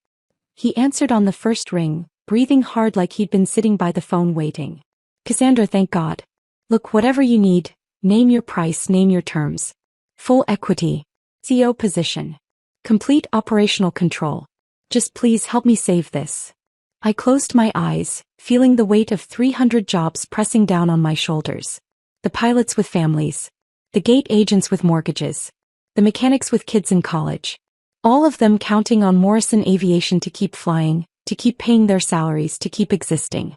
He answered on the first ring, breathing hard like he'd been sitting by the phone waiting. Cassandra, thank God. Look, whatever you need, name your price, name your terms. Full equity. CEO position. Complete operational control. Just please help me save this. I closed my eyes, feeling the weight of 300 jobs pressing down on my shoulders. The pilots with families. The gate agents with mortgages. The mechanics with kids in college. All of them counting on Morrison Aviation to keep flying, to keep paying their salaries, to keep existing.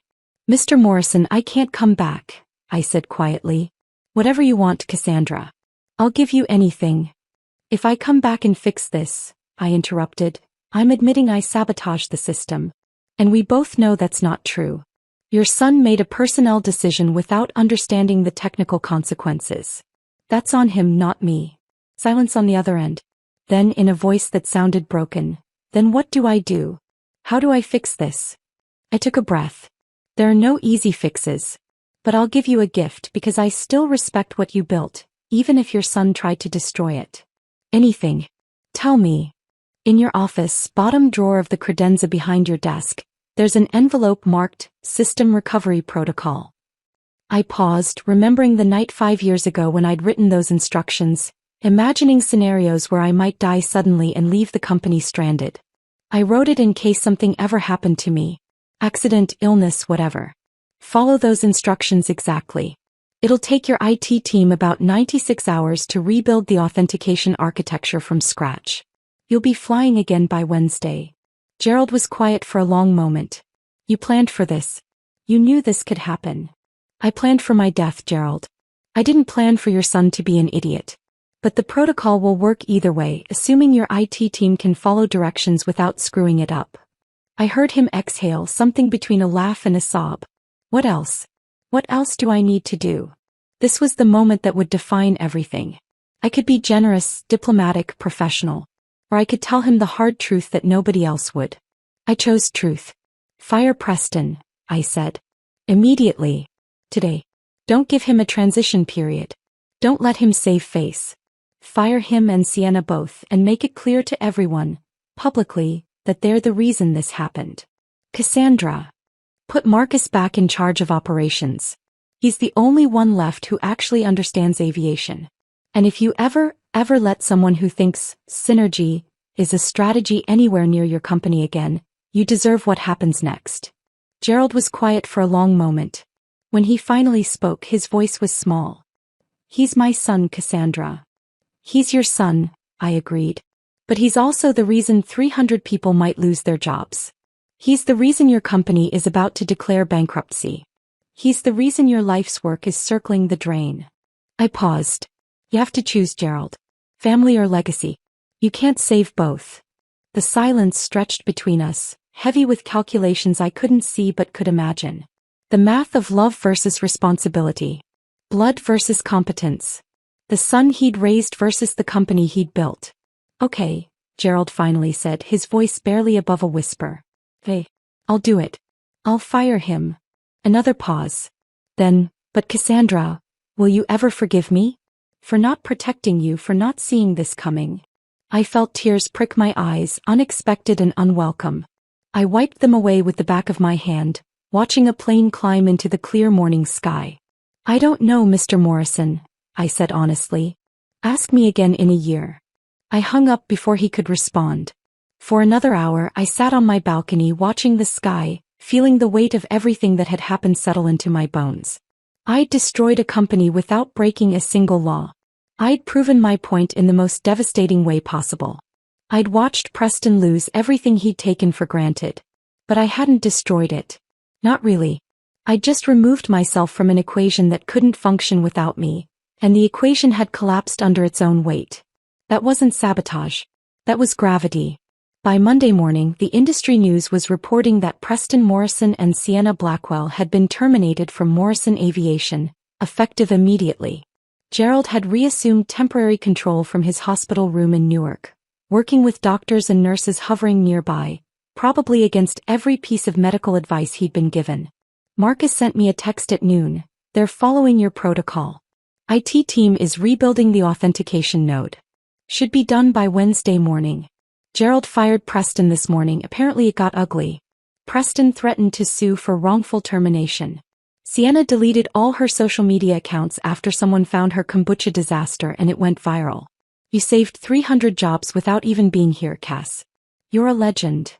Mr. Morrison, I can't come back, I said quietly. Whatever you want, Cassandra. I'll give you anything. If I come back and fix this, I interrupted. I'm admitting I sabotaged the system. And we both know that's not true. Your son made a personnel decision without understanding the technical consequences. That's on him, not me. Silence on the other end. Then, in a voice that sounded broken, then what do I do? How do I fix this? I took a breath. There are no easy fixes. But I'll give you a gift because I still respect what you built, even if your son tried to destroy it. Anything. Tell me. In your office, bottom drawer of the credenza behind your desk, there's an envelope marked System Recovery Protocol. I paused, remembering the night 5 years ago when I'd written those instructions, imagining scenarios where I might die suddenly and leave the company stranded. I wrote it in case something ever happened to me. Accident, illness, whatever. Follow those instructions exactly. It'll take your IT team about 96 hours to rebuild the authentication architecture from scratch. You'll be flying again by Wednesday. Gerald was quiet for a long moment. You planned for this. You knew this could happen. I planned for my death, Gerald. I didn't plan for your son to be an idiot. But the protocol will work either way, assuming your IT team can follow directions without screwing it up. I heard him exhale, something between a laugh and a sob. What else? What else do I need to do? This was the moment that would define everything. I could be generous, diplomatic, professional. Or I could tell him the hard truth that nobody else would. I chose truth. Fire Preston, I said. Immediately. Today. Don't give him a transition period. Don't let him save face. Fire him and Sienna both and make it clear to everyone, publicly, that they're the reason this happened. Cassandra. Put Marcus back in charge of operations. He's the only one left who actually understands aviation. And if you ever let someone who thinks synergy is a strategy anywhere near your company again, you deserve what happens next. Gerald was quiet for a long moment. When he finally spoke, his voice was small. He's my son, Cassandra. He's your son, I agreed. But he's also the reason 300 people might lose their jobs. He's the reason your company is about to declare bankruptcy. He's the reason your life's work is circling the drain. I paused. You have to choose, Gerald. Family or legacy. You can't save both. The silence stretched between us, heavy with calculations I couldn't see but could imagine. The math of love versus responsibility. Blood versus competence. The son he'd raised versus the company he'd built. Okay, Gerald finally said, his voice barely above a whisper. Hey, I'll do it. I'll fire him. Another pause. Then, but Cassandra, will you ever forgive me? For not protecting you, for not seeing this coming. I felt tears prick my eyes, unexpected and unwelcome. I wiped them away with the back of my hand, watching a plane climb into the clear morning sky. I don't know, Mr. Morrison, I said honestly. Ask me again in a year. I hung up before he could respond. For another hour I sat on my balcony watching the sky, feeling the weight of everything that had happened settle into my bones. I'd destroyed a company without breaking a single law. I'd proven my point in the most devastating way possible. I'd watched Preston lose everything he'd taken for granted. But I hadn't destroyed it. Not really. I'd just removed myself from an equation that couldn't function without me, and the equation had collapsed under its own weight. That wasn't sabotage. That was gravity. By Monday morning, the industry news was reporting that Preston Morrison and Sienna Blackwell had been terminated from Morrison Aviation, effective immediately. Gerald had reassumed temporary control from his hospital room in Newark, working with doctors and nurses hovering nearby, probably against every piece of medical advice he'd been given. Marcus sent me a text at noon. They're following your protocol. IT team is rebuilding the authentication node. Should be done by Wednesday morning. Gerald fired Preston this morning. Apparently it got ugly. Preston threatened to sue for wrongful termination. Sienna deleted all her social media accounts after someone found her kombucha disaster and it went viral. You saved 300 jobs without even being here, Cass. You're a legend.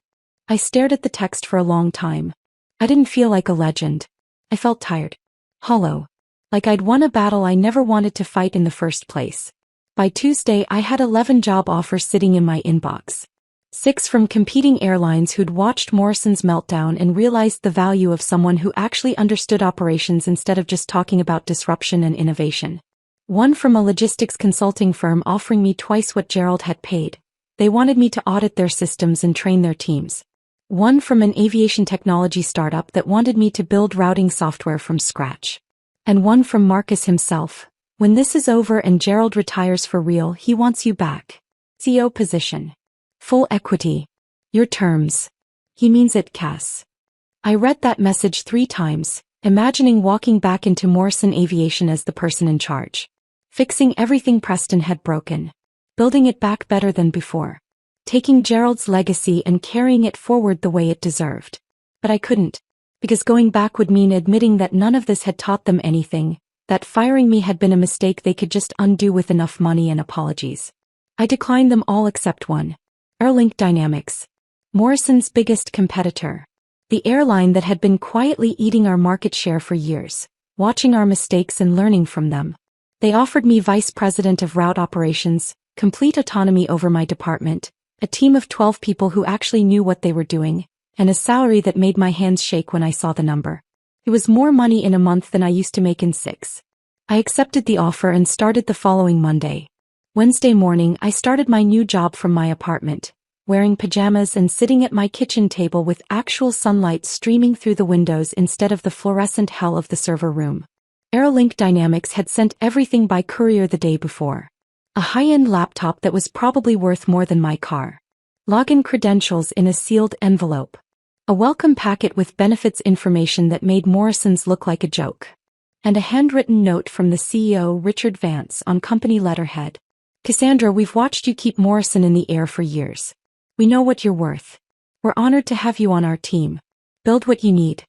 I stared at the text for a long time. I didn't feel like a legend. I felt tired. Hollow. Like I'd won a battle I never wanted to fight in the first place. By Tuesday I had 11 job offers sitting in my inbox. 6 from competing airlines who'd watched Morrison's meltdown and realized the value of someone who actually understood operations instead of just talking about disruption and innovation. 1 from a logistics consulting firm offering me twice what Gerald had paid. They wanted me to audit their systems and train their teams. One from an aviation technology startup that wanted me to build routing software from scratch. And one from Marcus himself. When this is over and Gerald retires for real, he wants you back. CEO position. Full equity. Your terms. He means it, Cass. I read that message 3 times, imagining walking back into Morrison Aviation as the person in charge. Fixing everything Preston had broken. Building it back better than before. Taking Gerald's legacy and carrying it forward the way it deserved. But I couldn't. Because going back would mean admitting that none of this had taught them anything, that firing me had been a mistake they could just undo with enough money and apologies. I declined them all except one. Airlink Dynamics. Morrison's biggest competitor. The airline that had been quietly eating our market share for years, watching our mistakes and learning from them. They offered me vice president of route operations, complete autonomy over my department, a team of 12 people who actually knew what they were doing, and a salary that made my hands shake when I saw the number. It was more money in a month than I used to make in 6. I accepted the offer and started the following Monday. Wednesday morning I started my new job from my apartment, wearing pajamas and sitting at my kitchen table with actual sunlight streaming through the windows instead of the fluorescent hell of the server room. Aerolink Dynamics had sent everything by courier the day before. A high-end laptop that was probably worth more than my car. Login credentials in a sealed envelope. A welcome packet with benefits information that made Morrison's look like a joke. And a handwritten note from the CEO Richard Vance on company letterhead. Cassandra, we've watched you keep Morrison in the air for years. We know what you're worth. We're honored to have you on our team. Build what you need.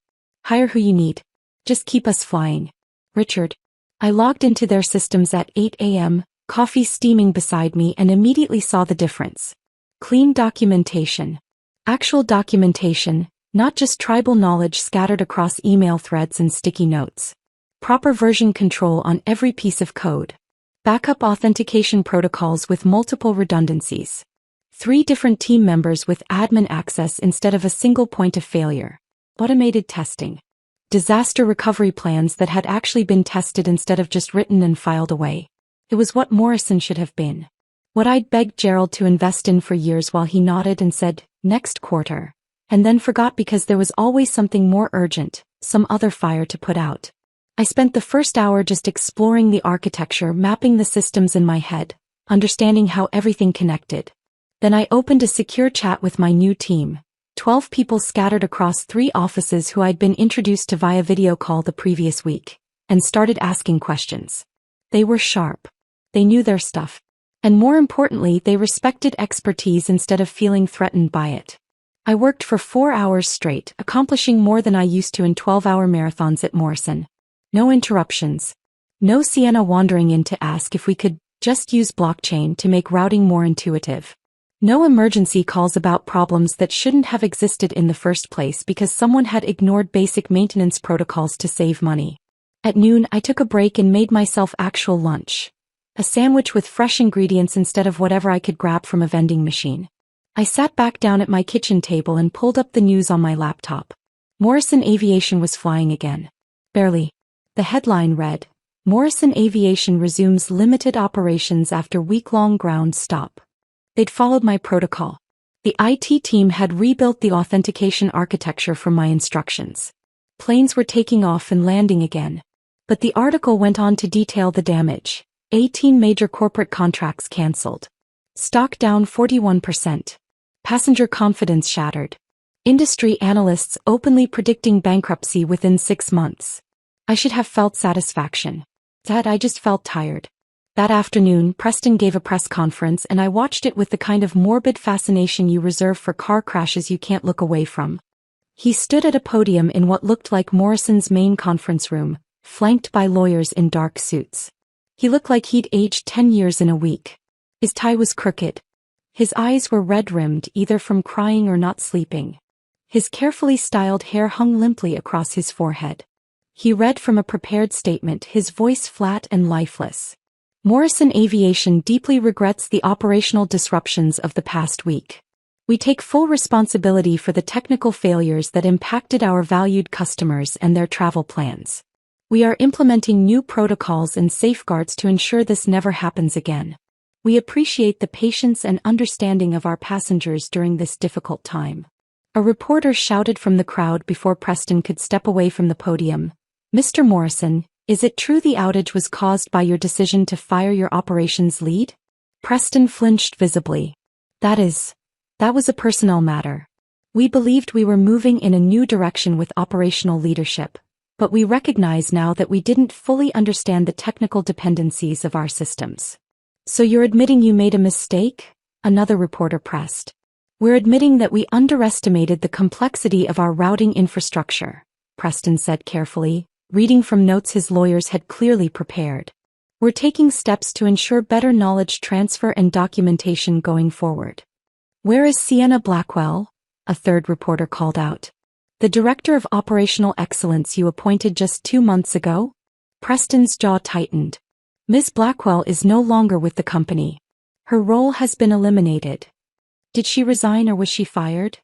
Hire who you need. Just keep us flying. Richard. I logged into their systems at 8 a.m., coffee steaming beside me, and immediately saw the difference. Clean documentation. Actual documentation, not just tribal knowledge scattered across email threads and sticky notes. Proper version control on every piece of code. Backup authentication protocols with multiple redundancies. 3 different team members with admin access instead of a single point of failure. Automated testing. Disaster recovery plans that had actually been tested instead of just written and filed away. It was what Morrison should have been. What I'd begged Gerald to invest in for years while he nodded and said, next quarter. And then forgot because there was always something more urgent, some other fire to put out. I spent the first hour just exploring the architecture, mapping the systems in my head, understanding how everything connected. Then I opened a secure chat with my new team, 12 people scattered across 3 offices who I'd been introduced to via video call the previous week, and started asking questions. They were sharp. They knew their stuff. And more importantly, they respected expertise instead of feeling threatened by it. I worked for 4 hours straight, accomplishing more than I used to in 12-hour marathons at Morrison. No interruptions. No Sienna wandering in to ask if we could just use blockchain to make routing more intuitive. No emergency calls about problems that shouldn't have existed in the first place because someone had ignored basic maintenance protocols to save money. At noon, I took a break and made myself actual lunch. A sandwich with fresh ingredients instead of whatever I could grab from a vending machine. I sat back down at my kitchen table and pulled up the news on my laptop. Morrison Aviation was flying again. Barely. The headline read, Morrison Aviation resumes limited operations after week-long ground stop. They'd followed my protocol. The IT team had rebuilt the authentication architecture from my instructions. Planes were taking off and landing again. But the article went on to detail the damage. 18 major corporate contracts cancelled. Stock down 41%. Passenger confidence shattered. Industry analysts openly predicting bankruptcy within 6 months. I should have felt satisfaction. Dad, I just felt tired. That afternoon, Preston gave a press conference and I watched it with the kind of morbid fascination you reserve for car crashes you can't look away from. He stood at a podium in what looked like Morrison's main conference room, flanked by lawyers in dark suits. He looked like he'd aged 10 years in a week. His tie was crooked. His eyes were red-rimmed either from crying or not sleeping. His carefully styled hair hung limply across his forehead. He read from a prepared statement, his voice flat and lifeless. Morrison Aviation deeply regrets the operational disruptions of the past week. We take full responsibility for the technical failures that impacted our valued customers and their travel plans. We are implementing new protocols and safeguards to ensure this never happens again. We appreciate the patience and understanding of our passengers during this difficult time. A reporter shouted from the crowd before Preston could step away from the podium. Mr. Morrison, is it true the outage was caused by your decision to fire your operations lead? Preston flinched visibly. That was a personnel matter. We believed we were moving in a new direction with operational leadership, but we recognize now that we didn't fully understand the technical dependencies of our systems. So you're admitting you made a mistake? Another reporter pressed. We're admitting that we underestimated the complexity of our routing infrastructure, Preston said carefully, reading from notes his lawyers had clearly prepared. We're taking steps to ensure better knowledge transfer and documentation going forward. Where is Sienna Blackwell? A third reporter called out. The Director of Operational Excellence you appointed just 2 months ago? Preston's jaw tightened. Ms. Blackwell is no longer with the company. Her role has been eliminated. Did she resign or was she fired?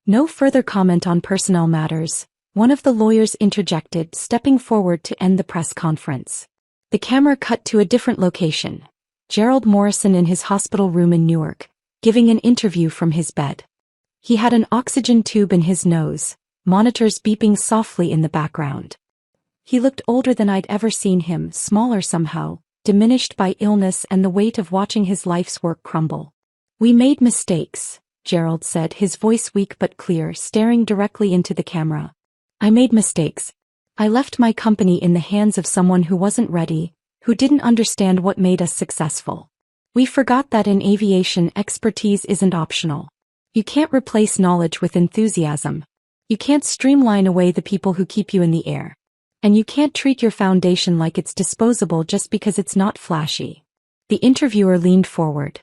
No further comment on personnel matters, one of the lawyers interjected, stepping forward to end the press conference. The camera cut to a different location. Gerald Morrison in his hospital room in Newark, giving an interview from his bed. He had an oxygen tube in his nose, monitors beeping softly in the background. He looked older than I'd ever seen him, smaller somehow, diminished by illness and the weight of watching his life's work crumble. We made mistakes, Gerald said, his voice weak but clear, staring directly into the camera. I made mistakes. I left my company in the hands of someone who wasn't ready, who didn't understand what made us successful. We forgot that in aviation expertise isn't optional. You can't replace knowledge with enthusiasm. You can't streamline away the people who keep you in the air. And you can't treat your foundation like it's disposable just because it's not flashy. The interviewer leaned forward.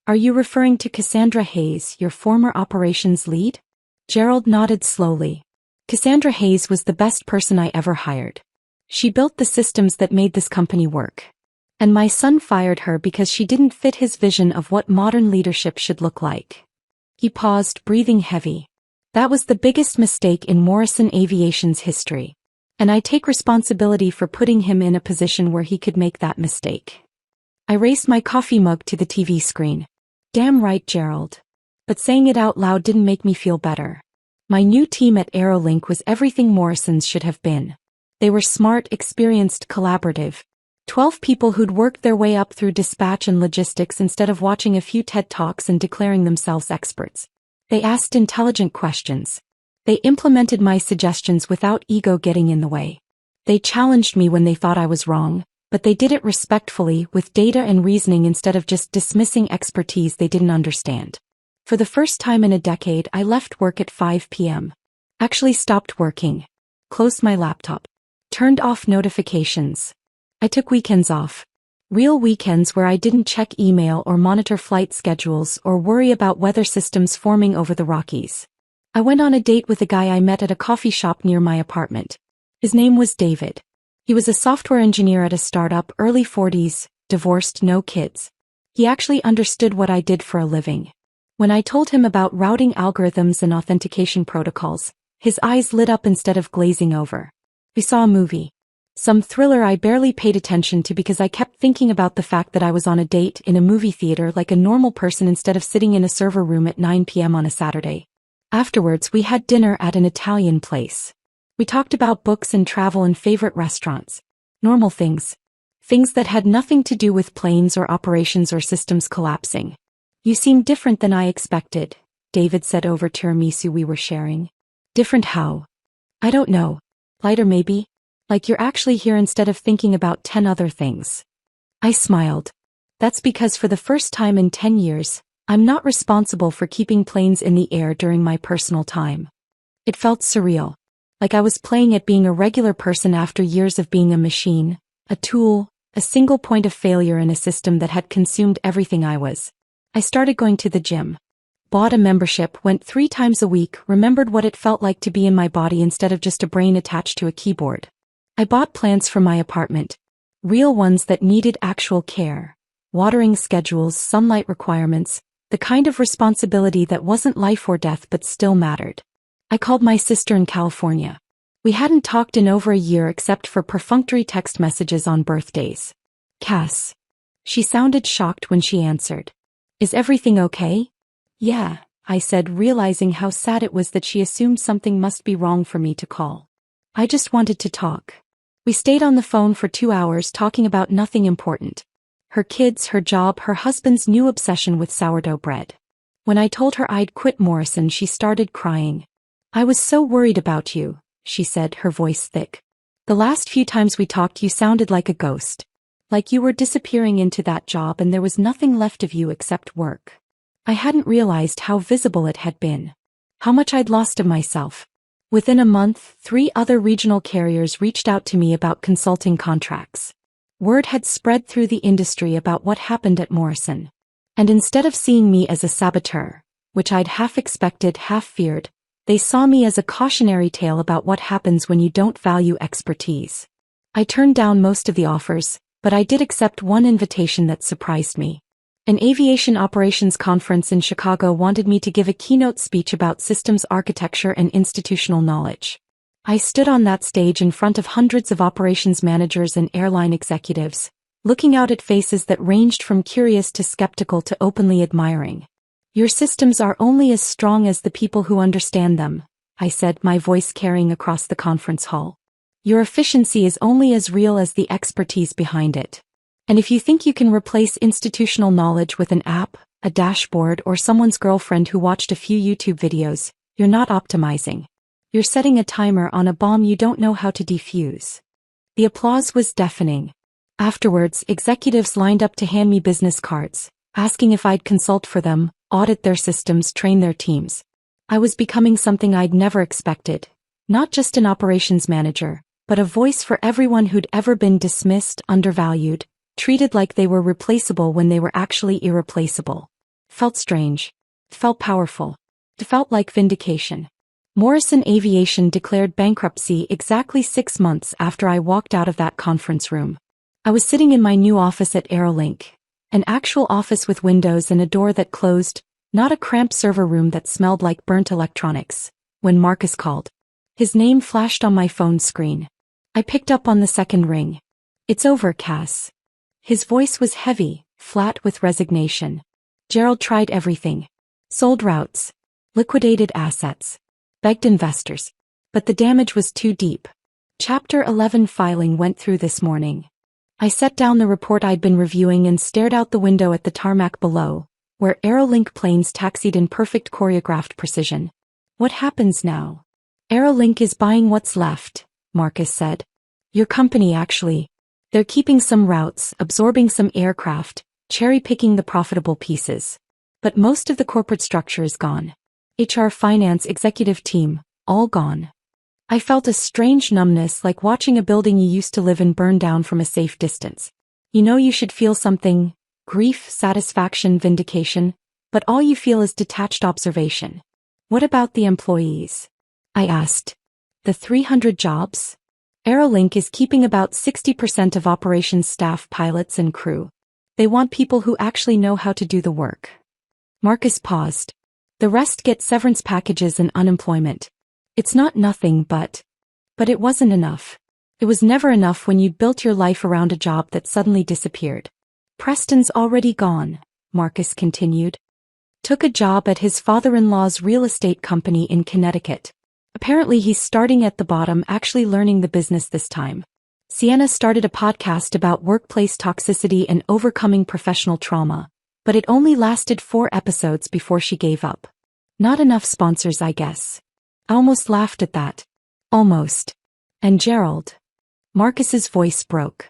Are you referring to Cassandra Hayes, your former operations lead? Gerald nodded slowly. Cassandra Hayes was the best person I ever hired. She built the systems that made this company work. And my son fired her because she didn't fit his vision of what modern leadership should look like. He paused, breathing heavy. That was the biggest mistake in Morrison Aviation's history. And I take responsibility for putting him in a position where he could make that mistake. I raised my coffee mug to the TV screen. Damn right, Gerald. But saying it out loud didn't make me feel better. My new team at Aerolink was everything Morrison's should have been. They were smart, experienced, collaborative. 12 people who'd worked their way up through dispatch and logistics instead of watching a few TED Talks and declaring themselves experts. They asked intelligent questions. They implemented my suggestions without ego getting in the way. They challenged me when they thought I was wrong, but they did it respectfully, with data and reasoning instead of just dismissing expertise they didn't understand. For the first time in a decade, I left work at 5 p.m. Actually stopped working. Closed my laptop. Turned off notifications. I took weekends off. Real weekends where I didn't check email or monitor flight schedules or worry about weather systems forming over the Rockies. I went on a date with a guy I met at a coffee shop near my apartment. His name was David. He was a software engineer at a startup, early 40s, divorced, no kids. He actually understood what I did for a living. When I told him about routing algorithms and authentication protocols, his eyes lit up instead of glazing over. We saw a movie. Some thriller I barely paid attention to because I kept thinking about the fact that I was on a date in a movie theater like a normal person instead of sitting in a server room at 9 p.m. on a Saturday. Afterwards, we had dinner at an Italian place. We talked about books and travel and favorite restaurants. Normal things. Things that had nothing to do with planes or operations or systems collapsing. You seem different than I expected, David said over tiramisu we were sharing. Different how? I don't know. Lighter maybe? Like you're actually here instead of thinking about 10 other things. I smiled. That's because for the first time in 10 years, I'm not responsible for keeping planes in the air during my personal time. It felt surreal. Like I was playing at being a regular person after years of being a machine, a tool, a single point of failure in a system that had consumed everything I was. I started going to the gym. Bought a membership, went 3 times a week, remembered what it felt like to be in my body instead of just a brain attached to a keyboard. I bought plants for my apartment. Real ones that needed actual care. Watering schedules, sunlight requirements, the kind of responsibility that wasn't life or death but still mattered. I called my sister in California. We hadn't talked in over a year except for perfunctory text messages on birthdays. Cass. She sounded shocked when she answered. Is everything okay? Yeah, I said, realizing how sad it was that she assumed something must be wrong for me to call. I just wanted to talk. We stayed on the phone for 2 hours talking about nothing important. Her kids, her job, her husband's new obsession with sourdough bread. When I told her I'd quit Morrison, she started crying. I was so worried about you, she said, her voice thick. The last few times we talked you sounded like a ghost. Like you were disappearing into that job and there was nothing left of you except work. I hadn't realized how visible it had been. How much I'd lost of myself. Within a month, 3 other regional carriers reached out to me about consulting contracts. Word had spread through the industry about what happened at Morrison. And instead of seeing me as a saboteur, which I'd half expected, half feared, they saw me as a cautionary tale about what happens when you don't value expertise. I turned down most of the offers, but I did accept one invitation that surprised me. An aviation operations conference in Chicago wanted me to give a keynote speech about systems architecture and institutional knowledge. I stood on that stage in front of hundreds of operations managers and airline executives, looking out at faces that ranged from curious to skeptical to openly admiring. Your systems are only as strong as the people who understand them, I said, my voice carrying across the conference hall. Your efficiency is only as real as the expertise behind it. And if you think you can replace institutional knowledge with an app, a dashboard, or someone's girlfriend who watched a few YouTube videos, you're not optimizing. You're setting a timer on a bomb you don't know how to defuse. The applause was deafening. Afterwards, executives lined up to hand me business cards, asking if I'd consult for them, audit their systems, train their teams. I was becoming something I'd never expected. Not just an operations manager, but a voice for everyone who'd ever been dismissed, undervalued, treated like they were replaceable when they were actually irreplaceable. Felt strange. Felt powerful. It felt like vindication. Morrison Aviation declared bankruptcy exactly 6 months after I walked out of that conference room. I was sitting in my new office at Aerolink, an actual office with windows and a door that closed, not a cramped server room that smelled like burnt electronics, when Marcus called. His name flashed on my phone screen. I picked up on the second ring. It's over, Cass. His voice was heavy, flat with resignation. Gerald tried everything. Sold routes. Liquidated assets. Begged investors. But the damage was too deep. Chapter 11 filing went through this morning. I set down the report I'd been reviewing and stared out the window at the tarmac below, where Aerolink planes taxied in perfect choreographed precision. What happens now? Aerolink is buying what's left, Marcus said. Your company, actually. They're keeping some routes, absorbing some aircraft, cherry-picking the profitable pieces. But most of the corporate structure is gone. HR, finance, executive team, all gone. I felt a strange numbness, like watching a building you used to live in burn down from a safe distance. You know you should feel something, grief, satisfaction, vindication, but all you feel is detached observation. What about the employees? I asked. The 300 jobs? Aerolink is keeping about 60% of operations staff, pilots and crew. They want people who actually know how to do the work. Marcus paused. The rest get severance packages and unemployment. It's not nothing, but it wasn't enough. It was never enough when you'd built your life around a job that suddenly disappeared. Preston's already gone, Marcus continued. Took a job at his father-in-law's real estate company in Connecticut. Apparently he's starting at the bottom, actually learning the business this time. Sienna started a podcast about workplace toxicity and overcoming professional trauma, but it only lasted 4 episodes before she gave up. Not enough sponsors, I guess. I almost laughed at that. Almost. And Gerald. Marcus's voice broke.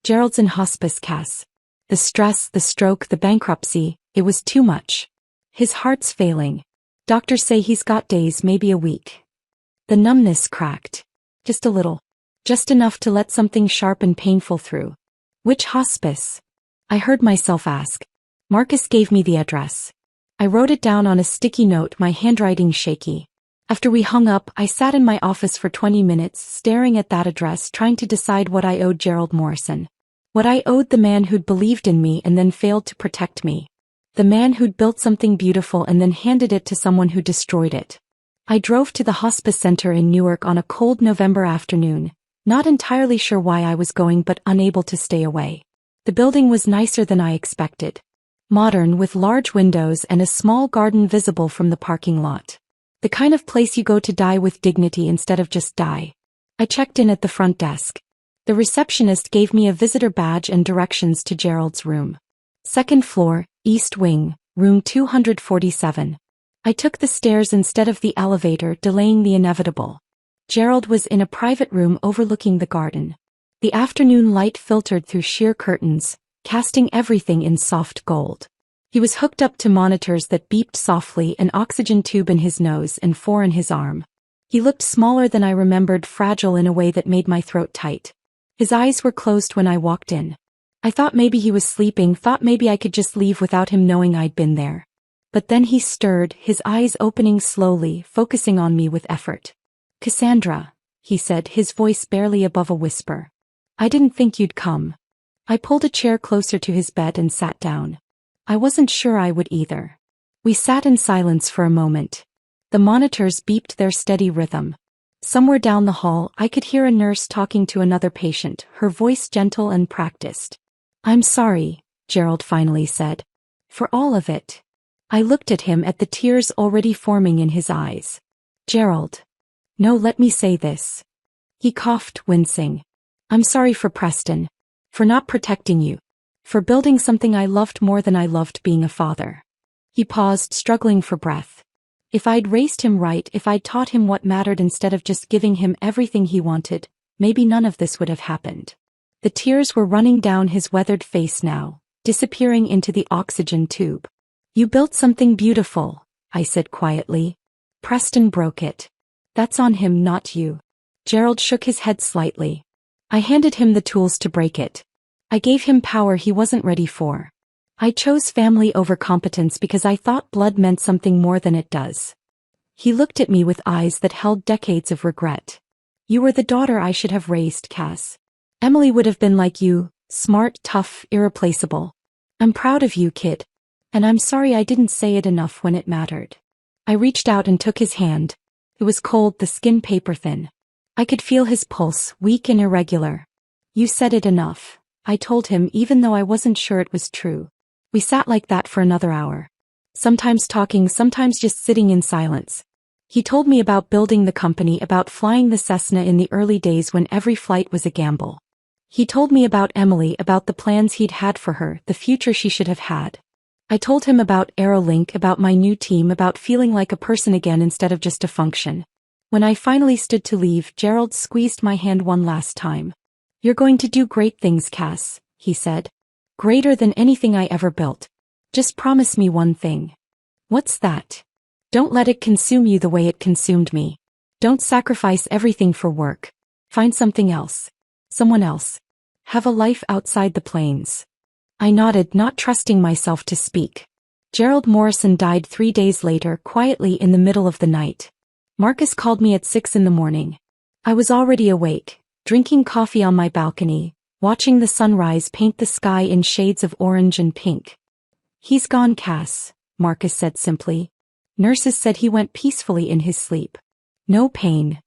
Gerald's in hospice, Cass. The stress, the stroke, the bankruptcy, it was too much. His heart's failing. Doctors say he's got days, maybe a week. The numbness cracked. Just a little. Just enough to let something sharp and painful through. Which hospice? I heard myself ask. Marcus gave me the address. I wrote it down on a sticky note, my handwriting shaky. After we hung up, I sat in my office for 20 minutes, staring at that address, trying to decide what I owed Gerald Morrison. What I owed the man who'd believed in me and then failed to protect me. The man who'd built something beautiful and then handed it to someone who destroyed it. I drove to the hospice center in Newark on a cold November afternoon, not entirely sure why I was going but unable to stay away. The building was nicer than I expected. Modern with large windows and a small garden visible from the parking lot. The kind of place you go to die with dignity instead of just die. I checked in at the front desk. The receptionist gave me a visitor badge and directions to Gerald's room. Second floor, East Wing, room 247. I took the stairs instead of the elevator, delaying the inevitable. Gerald was in a private room overlooking the garden. The afternoon light filtered through sheer curtains, casting everything in soft gold. He was hooked up to monitors that beeped softly, an oxygen tube in his nose and 4 in his arm. He looked smaller than I remembered, fragile in a way that made my throat tight. His eyes were closed when I walked in. I thought maybe he was sleeping, thought maybe I could just leave without him knowing I'd been there. But then he stirred, his eyes opening slowly, focusing on me with effort. "Cassandra," he said, his voice barely above a whisper. "I didn't think you'd come." I pulled a chair closer to his bed and sat down. I wasn't sure I would either. We sat in silence for a moment. The monitors beeped their steady rhythm. Somewhere down the hall, I could hear a nurse talking to another patient, her voice gentle and practiced. "I'm sorry," Gerald finally said. "For all of it." I looked at him, at the tears already forming in his eyes. "Gerald. No, let me say this." He coughed, wincing. "I'm sorry for Preston. For not protecting you. For building something I loved more than I loved being a father." He paused, struggling for breath. If I'd raised him right, if I'd taught him what mattered instead of just giving him everything he wanted, maybe none of this would have happened. The tears were running down his weathered face now, disappearing into the oxygen tube. "You built something beautiful," I said quietly. "Preston broke it. That's on him, not you." Gerald shook his head slightly. "I handed him the tools to break it. I gave him power he wasn't ready for. I chose family over competence because I thought blood meant something more than it does." He looked at me with eyes that held decades of regret. "You were the daughter I should have raised, Cass. Emily would have been like you, smart, tough, irreplaceable. I'm proud of you, kid. And I'm sorry I didn't say it enough when it mattered." I reached out and took his hand. It was cold, the skin paper thin. I could feel his pulse, weak and irregular. "You said it enough," I told him, even though I wasn't sure it was true. We sat like that for another hour. Sometimes talking, sometimes just sitting in silence. He told me about building the company, about flying the Cessna in the early days when every flight was a gamble. He told me about Emily, about the plans he'd had for her, the future she should have had. I told him about Aerolink, about my new team, about feeling like a person again instead of just a function. When I finally stood to leave, Gerald squeezed my hand one last time. "You're going to do great things, Cass," he said. "Greater than anything I ever built. Just promise me one thing." "What's that?" "Don't let it consume you the way it consumed me. Don't sacrifice everything for work. Find something else. Someone else. Have a life outside the planes." I nodded, not trusting myself to speak. Gerald Morrison died 3 days later, quietly in the middle of the night. Marcus called me at 6 in the morning. I was already awake, drinking coffee on my balcony, watching the sunrise paint the sky in shades of orange and pink. "He's gone, Cass," Marcus said simply. "Nurses said he went peacefully in his sleep. No pain."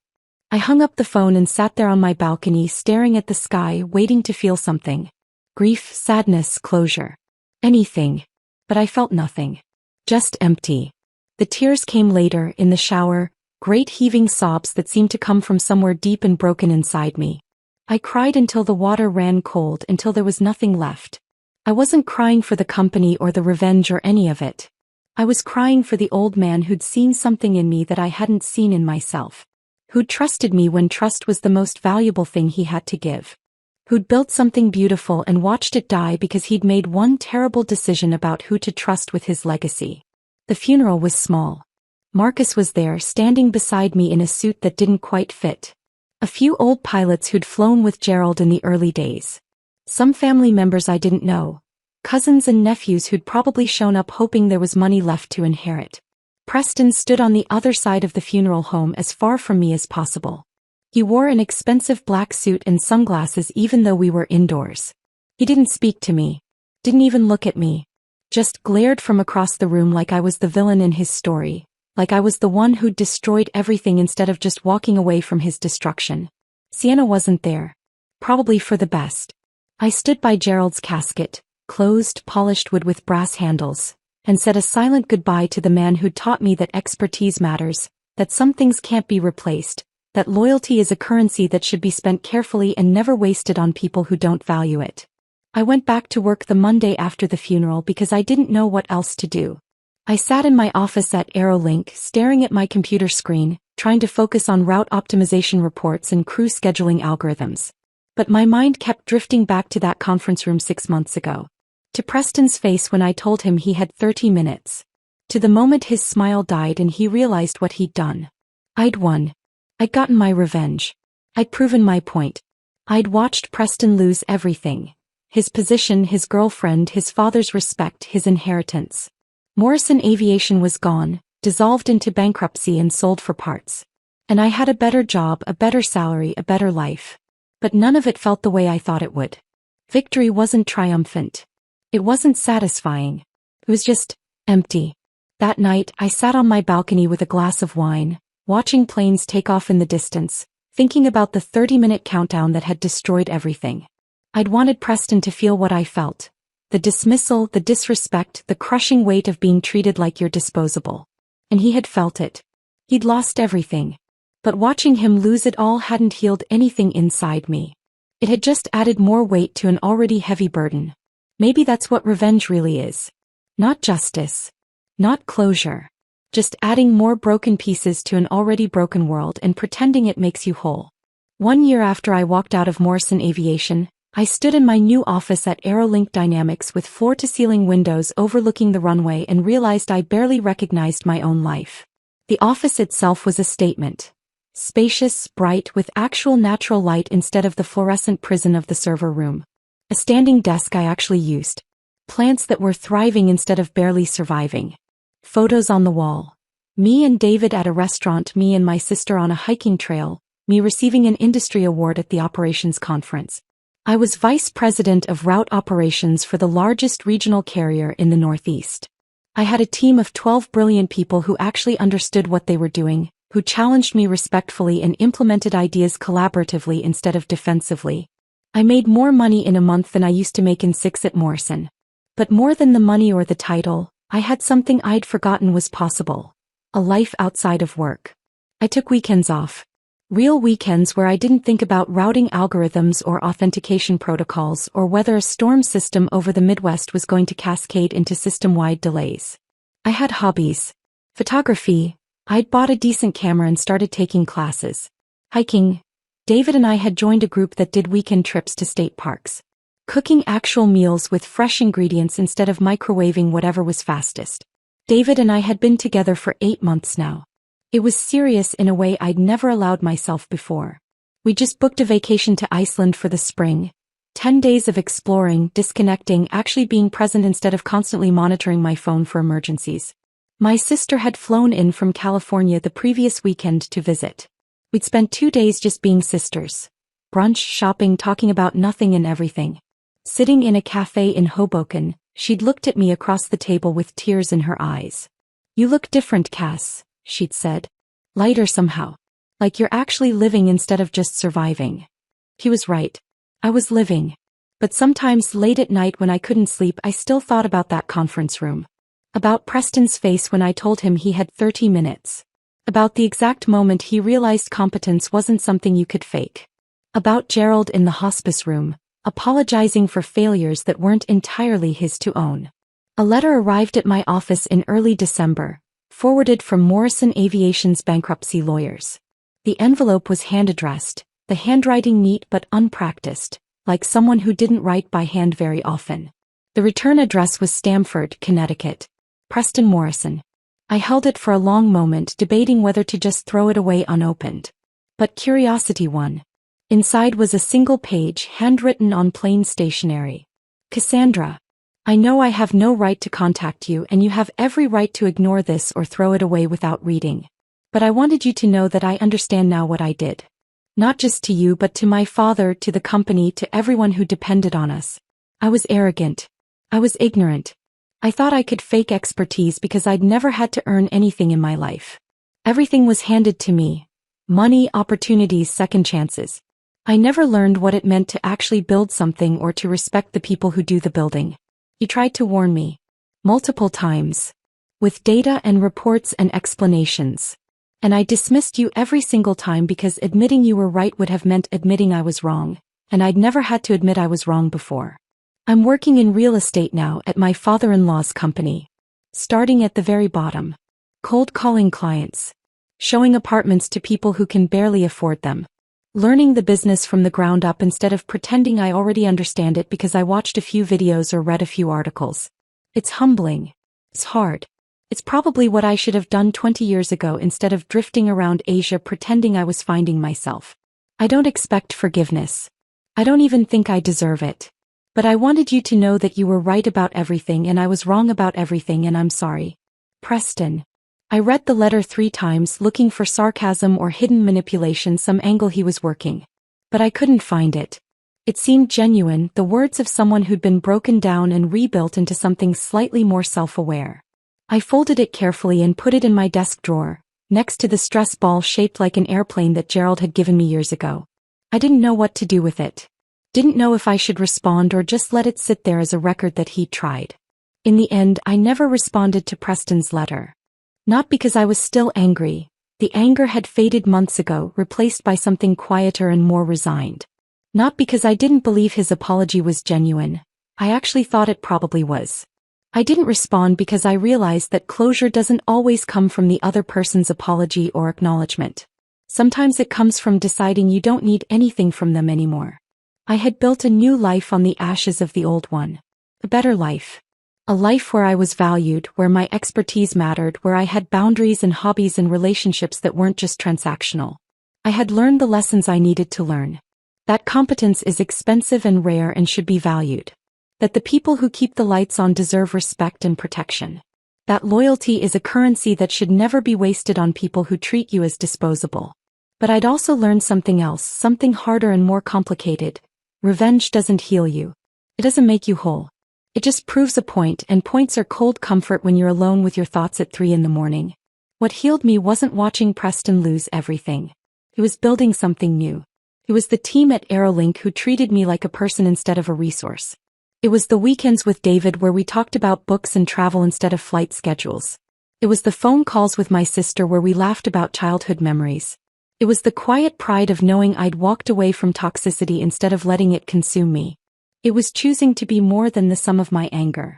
I hung up the phone and sat there on my balcony, staring at the sky, waiting to feel something. Grief, sadness, closure. Anything. But I felt nothing. Just empty. The tears came later, in the shower, great heaving sobs that seemed to come from somewhere deep and broken inside me. I cried until the water ran cold, until there was nothing left. I wasn't crying for the company or the revenge or any of it. I was crying for the old man who'd seen something in me that I hadn't seen in myself. Who'd trusted me when trust was the most valuable thing he had to give. Who'd built something beautiful and watched it die because he'd made one terrible decision about who to trust with his legacy. The funeral was small. Marcus was there, standing beside me in a suit that didn't quite fit. A few old pilots who'd flown with Gerald in the early days. Some family members I didn't know. Cousins and nephews who'd probably shown up hoping there was money left to inherit. Preston stood on the other side of the funeral home, as far from me as possible. He wore an expensive black suit and sunglasses even though we were indoors. He didn't speak to me. Didn't even look at me. Just glared from across the room like I was the villain in his story. Like I was the one who'd destroyed everything instead of just walking away from his destruction. Sienna wasn't there. Probably for the best. I stood by Gerald's casket, closed, polished wood with brass handles, and said a silent goodbye to the man who'd taught me that expertise matters, that some things can't be replaced, that loyalty is a currency that should be spent carefully and never wasted on people who don't value it. I went back to work the Monday after the funeral because I didn't know what else to do. I sat in my office at Aerolink, staring at my computer screen, trying to focus on route optimization reports and crew scheduling algorithms. But my mind kept drifting back to that conference room 6 months ago. To Preston's face when I told him he had 30 minutes. To the moment his smile died and he realized what he'd done. I'd won. I'd gotten my revenge. I'd proven my point. I'd watched Preston lose everything. His position, his girlfriend, his father's respect, his inheritance. Morrison Aviation was gone, dissolved into bankruptcy and sold for parts. And I had a better job, a better salary, a better life. But none of it felt the way I thought it would. Victory wasn't triumphant. It wasn't satisfying. It was just empty. That night, I sat on my balcony with a glass of wine, watching planes take off in the distance, thinking about the 30-minute countdown that had destroyed everything. I'd wanted Preston to feel what I felt. The dismissal, the disrespect, the crushing weight of being treated like you're disposable. And he had felt it. He'd lost everything. But watching him lose it all hadn't healed anything inside me. It had just added more weight to an already heavy burden. Maybe that's what revenge really is. Not justice. Not closure. Just adding more broken pieces to an already broken world and pretending it makes you whole. 1 year after I walked out of Morrison Aviation, I stood in my new office at Aerolink Dynamics with floor-to-ceiling windows overlooking the runway and realized I barely recognized my own life. The office itself was a statement. Spacious, bright, with actual natural light instead of the fluorescent prison of the server room. A standing desk I actually used. Plants that were thriving instead of barely surviving. Photos on the wall. Me and David at a restaurant, me and my sister on a hiking trail, me receiving an industry award at the operations conference. I was vice president of route operations for the largest regional carrier in the Northeast. I had a team of 12 brilliant people who actually understood what they were doing, who challenged me respectfully and implemented ideas collaboratively instead of defensively. I made more money in a month than I used to make in 6 at Morrison. But more than the money or the title, I had something I'd forgotten was possible. A life outside of work. I took weekends off. Real weekends where I didn't think about routing algorithms or authentication protocols or whether a storm system over the Midwest was going to cascade into system-wide delays. I had hobbies. Photography. I'd bought a decent camera and started taking classes. Hiking. David and I had joined a group that did weekend trips to state parks. Cooking actual meals with fresh ingredients instead of microwaving whatever was fastest. David and I had been together for 8 months now. It was serious in a way I'd never allowed myself before. We just booked a vacation to Iceland for the spring. 10 days of exploring, disconnecting, actually being present instead of constantly monitoring my phone for emergencies. My sister had flown in from California the previous weekend to visit. We'd spent 2 days just being sisters. Brunch, shopping, talking about nothing and everything. Sitting in a cafe in Hoboken, she'd looked at me across the table with tears in her eyes. "You look different, Cass," she'd said. "Lighter somehow. Like you're actually living instead of just surviving." She was right. I was living. But sometimes late at night when I couldn't sleep I still thought about that conference room. About Preston's face when I told him he had 30 minutes. About the exact moment he realized competence wasn't something you could fake. About Gerald in the hospice room, apologizing for failures that weren't entirely his to own. A letter arrived at my office in early December, forwarded from Morrison Aviation's bankruptcy lawyers. The envelope was hand-addressed, the handwriting neat but unpracticed, like someone who didn't write by hand very often. The return address was Stamford, Connecticut. Preston Morrison. I held it for a long moment, debating whether to just throw it away unopened. But curiosity won. Inside was a single page, handwritten on plain stationery. "Cassandra, I know I have no right to contact you and you have every right to ignore this or throw it away without reading. But I wanted you to know that I understand now what I did. Not just to you but to my father, to the company, to everyone who depended on us. I was arrogant. I was ignorant. I thought I could fake expertise because I'd never had to earn anything in my life. Everything was handed to me. Money, opportunities, second chances. I never learned what it meant to actually build something or to respect the people who do the building. You tried to warn me. Multiple times. With data and reports and explanations. And I dismissed you every single time because admitting you were right would have meant admitting I was wrong, and I'd never had to admit I was wrong before. I'm working in real estate now at my father-in-law's company. Starting at the very bottom. Cold calling clients. Showing apartments to people who can barely afford them. Learning the business from the ground up instead of pretending I already understand it because I watched a few videos or read a few articles. It's humbling. It's hard. It's probably what I should have done 20 years ago instead of drifting around Asia pretending I was finding myself. I don't expect forgiveness. I don't even think I deserve it. But I wanted you to know that you were right about everything and I was wrong about everything, and I'm sorry. Preston. I read the letter 3 times looking for sarcasm or hidden manipulation, some angle he was working. But I couldn't find it. It seemed genuine, the words of someone who'd been broken down and rebuilt into something slightly more self-aware. I folded it carefully and put it in my desk drawer, next to the stress ball shaped like an airplane that Gerald had given me years ago. I didn't know what to do with it. Didn't know if I should respond or just let it sit there as a record that he'd tried. In the end, I never responded to Preston's letter. Not because I was still angry. The anger had faded months ago, replaced by something quieter and more resigned. Not because I didn't believe his apology was genuine. I actually thought it probably was. I didn't respond because I realized that closure doesn't always come from the other person's apology or acknowledgement. Sometimes it comes from deciding you don't need anything from them anymore. I had built a new life on the ashes of the old one. A better life. A life where I was valued, where my expertise mattered, where I had boundaries and hobbies and relationships that weren't just transactional. I had learned the lessons I needed to learn. That competence is expensive and rare and should be valued. That the people who keep the lights on deserve respect and protection. That loyalty is a currency that should never be wasted on people who treat you as disposable. But I'd also learned something else, something harder and more complicated. Revenge doesn't heal you. It doesn't make you whole. It just proves a point, and points are cold comfort when you're alone with your thoughts at 3 a.m. What healed me wasn't watching Preston lose everything. It was building something new. It was the team at Aerolink who treated me like a person instead of a resource. It was the weekends with David where we talked about books and travel instead of flight schedules. It was the phone calls with my sister where we laughed about childhood memories. It was the quiet pride of knowing I'd walked away from toxicity instead of letting it consume me. It was choosing to be more than the sum of my anger.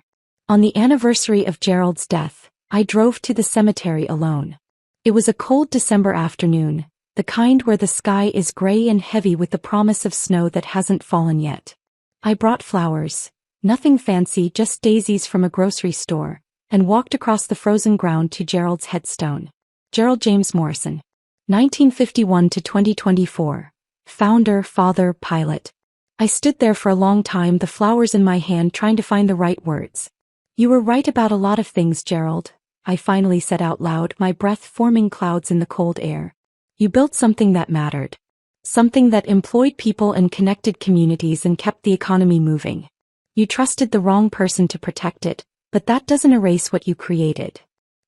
On the anniversary of Gerald's death, I drove to the cemetery alone. It was a cold December afternoon, the kind where the sky is gray and heavy with the promise of snow that hasn't fallen yet. I brought flowers. Nothing fancy, just daisies from a grocery store, and walked across the frozen ground to Gerald's headstone. Gerald James Morrison. 1951 to 2024. Founder, father, pilot. I stood there for a long time, the flowers in my hand, trying to find the right words. You were right about a lot of things, Gerald, I finally said out loud, my breath forming clouds in the cold air. You built something that mattered. Something that employed people and connected communities and kept the economy moving. You trusted the wrong person to protect it, but that doesn't erase what you created.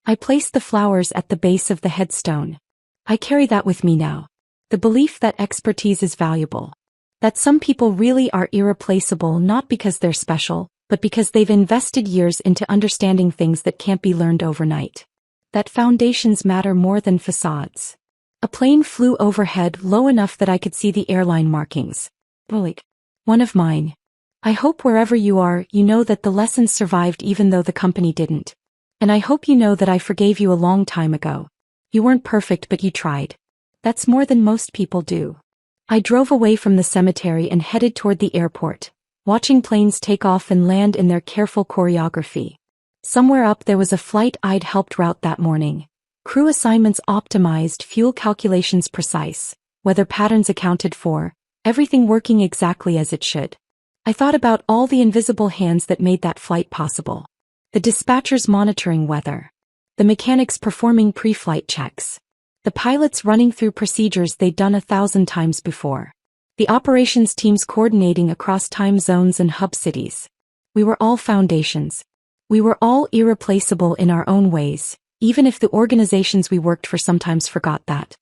I placed the flowers at the base of the headstone. I carry that with me now. The belief that expertise is valuable. That some people really are irreplaceable, not because they're special, but because they've invested years into understanding things that can't be learned overnight. That foundations matter more than facades. A plane flew overhead low enough that I could see the airline markings. One of mine. I hope wherever you are, you know that the lessons survived even though the company didn't. And I hope you know that I forgave you a long time ago. You weren't perfect, but you tried. That's more than most people do. I drove away from the cemetery and headed toward the airport, watching planes take off and land in their careful choreography. Somewhere up there was a flight I'd helped route that morning. Crew assignments optimized, fuel calculations precise, weather patterns accounted for, everything working exactly as it should. I thought about all the invisible hands that made that flight possible. The dispatchers monitoring weather. The mechanics performing pre-flight checks. The pilots running through procedures they'd done 1,000 times before. The operations teams coordinating across time zones and hub cities. We were all foundations. We were all irreplaceable in our own ways, even if the organizations we worked for sometimes forgot that.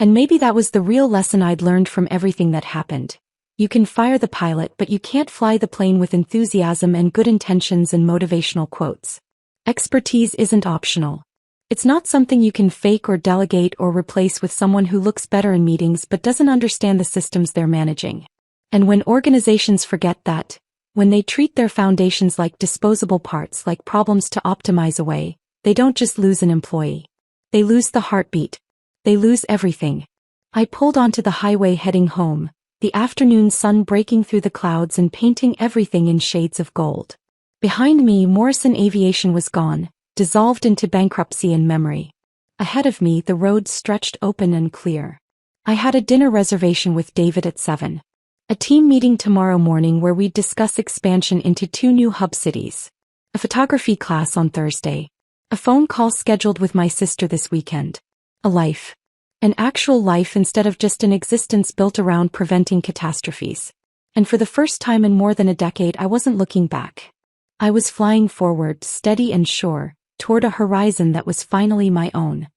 And maybe that was the real lesson I'd learned from everything that happened. You can fire the pilot, but you can't fly the plane with enthusiasm and good intentions and motivational quotes. Expertise isn't optional. It's not something you can fake or delegate or replace with someone who looks better in meetings but doesn't understand the systems they're managing. And when organizations forget that, when they treat their foundations like disposable parts, like problems to optimize away, they don't just lose an employee. They lose the heartbeat. They lose everything. I pulled onto the highway heading home, the afternoon sun breaking through the clouds and painting everything in shades of gold. Behind me, Morrison Aviation was gone, dissolved into bankruptcy and memory. Ahead of me, the road stretched open and clear. I had a dinner reservation with David at 7. A team meeting tomorrow morning where we'd discuss expansion into 2 new hub cities. A photography class on Thursday. A phone call scheduled with my sister this weekend. A life. An actual life instead of just an existence built around preventing catastrophes. And for the first time in more than a decade, I wasn't looking back. I was flying forward, steady and sure, toward a horizon that was finally my own.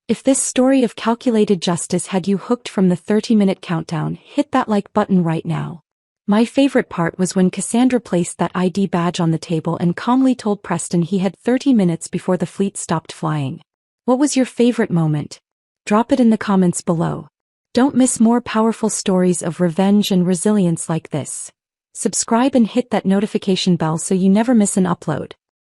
If this story of calculated justice had you hooked from the 30-minute countdown, hit that like button right now. My favorite part was when Cassandra placed that ID badge on the table and calmly told Preston he had 30 minutes before the fleet stopped flying. What was your favorite moment? Drop it in the comments below. Don't miss more powerful stories of revenge and resilience like this. Subscribe and hit that notification bell so you never miss an upload.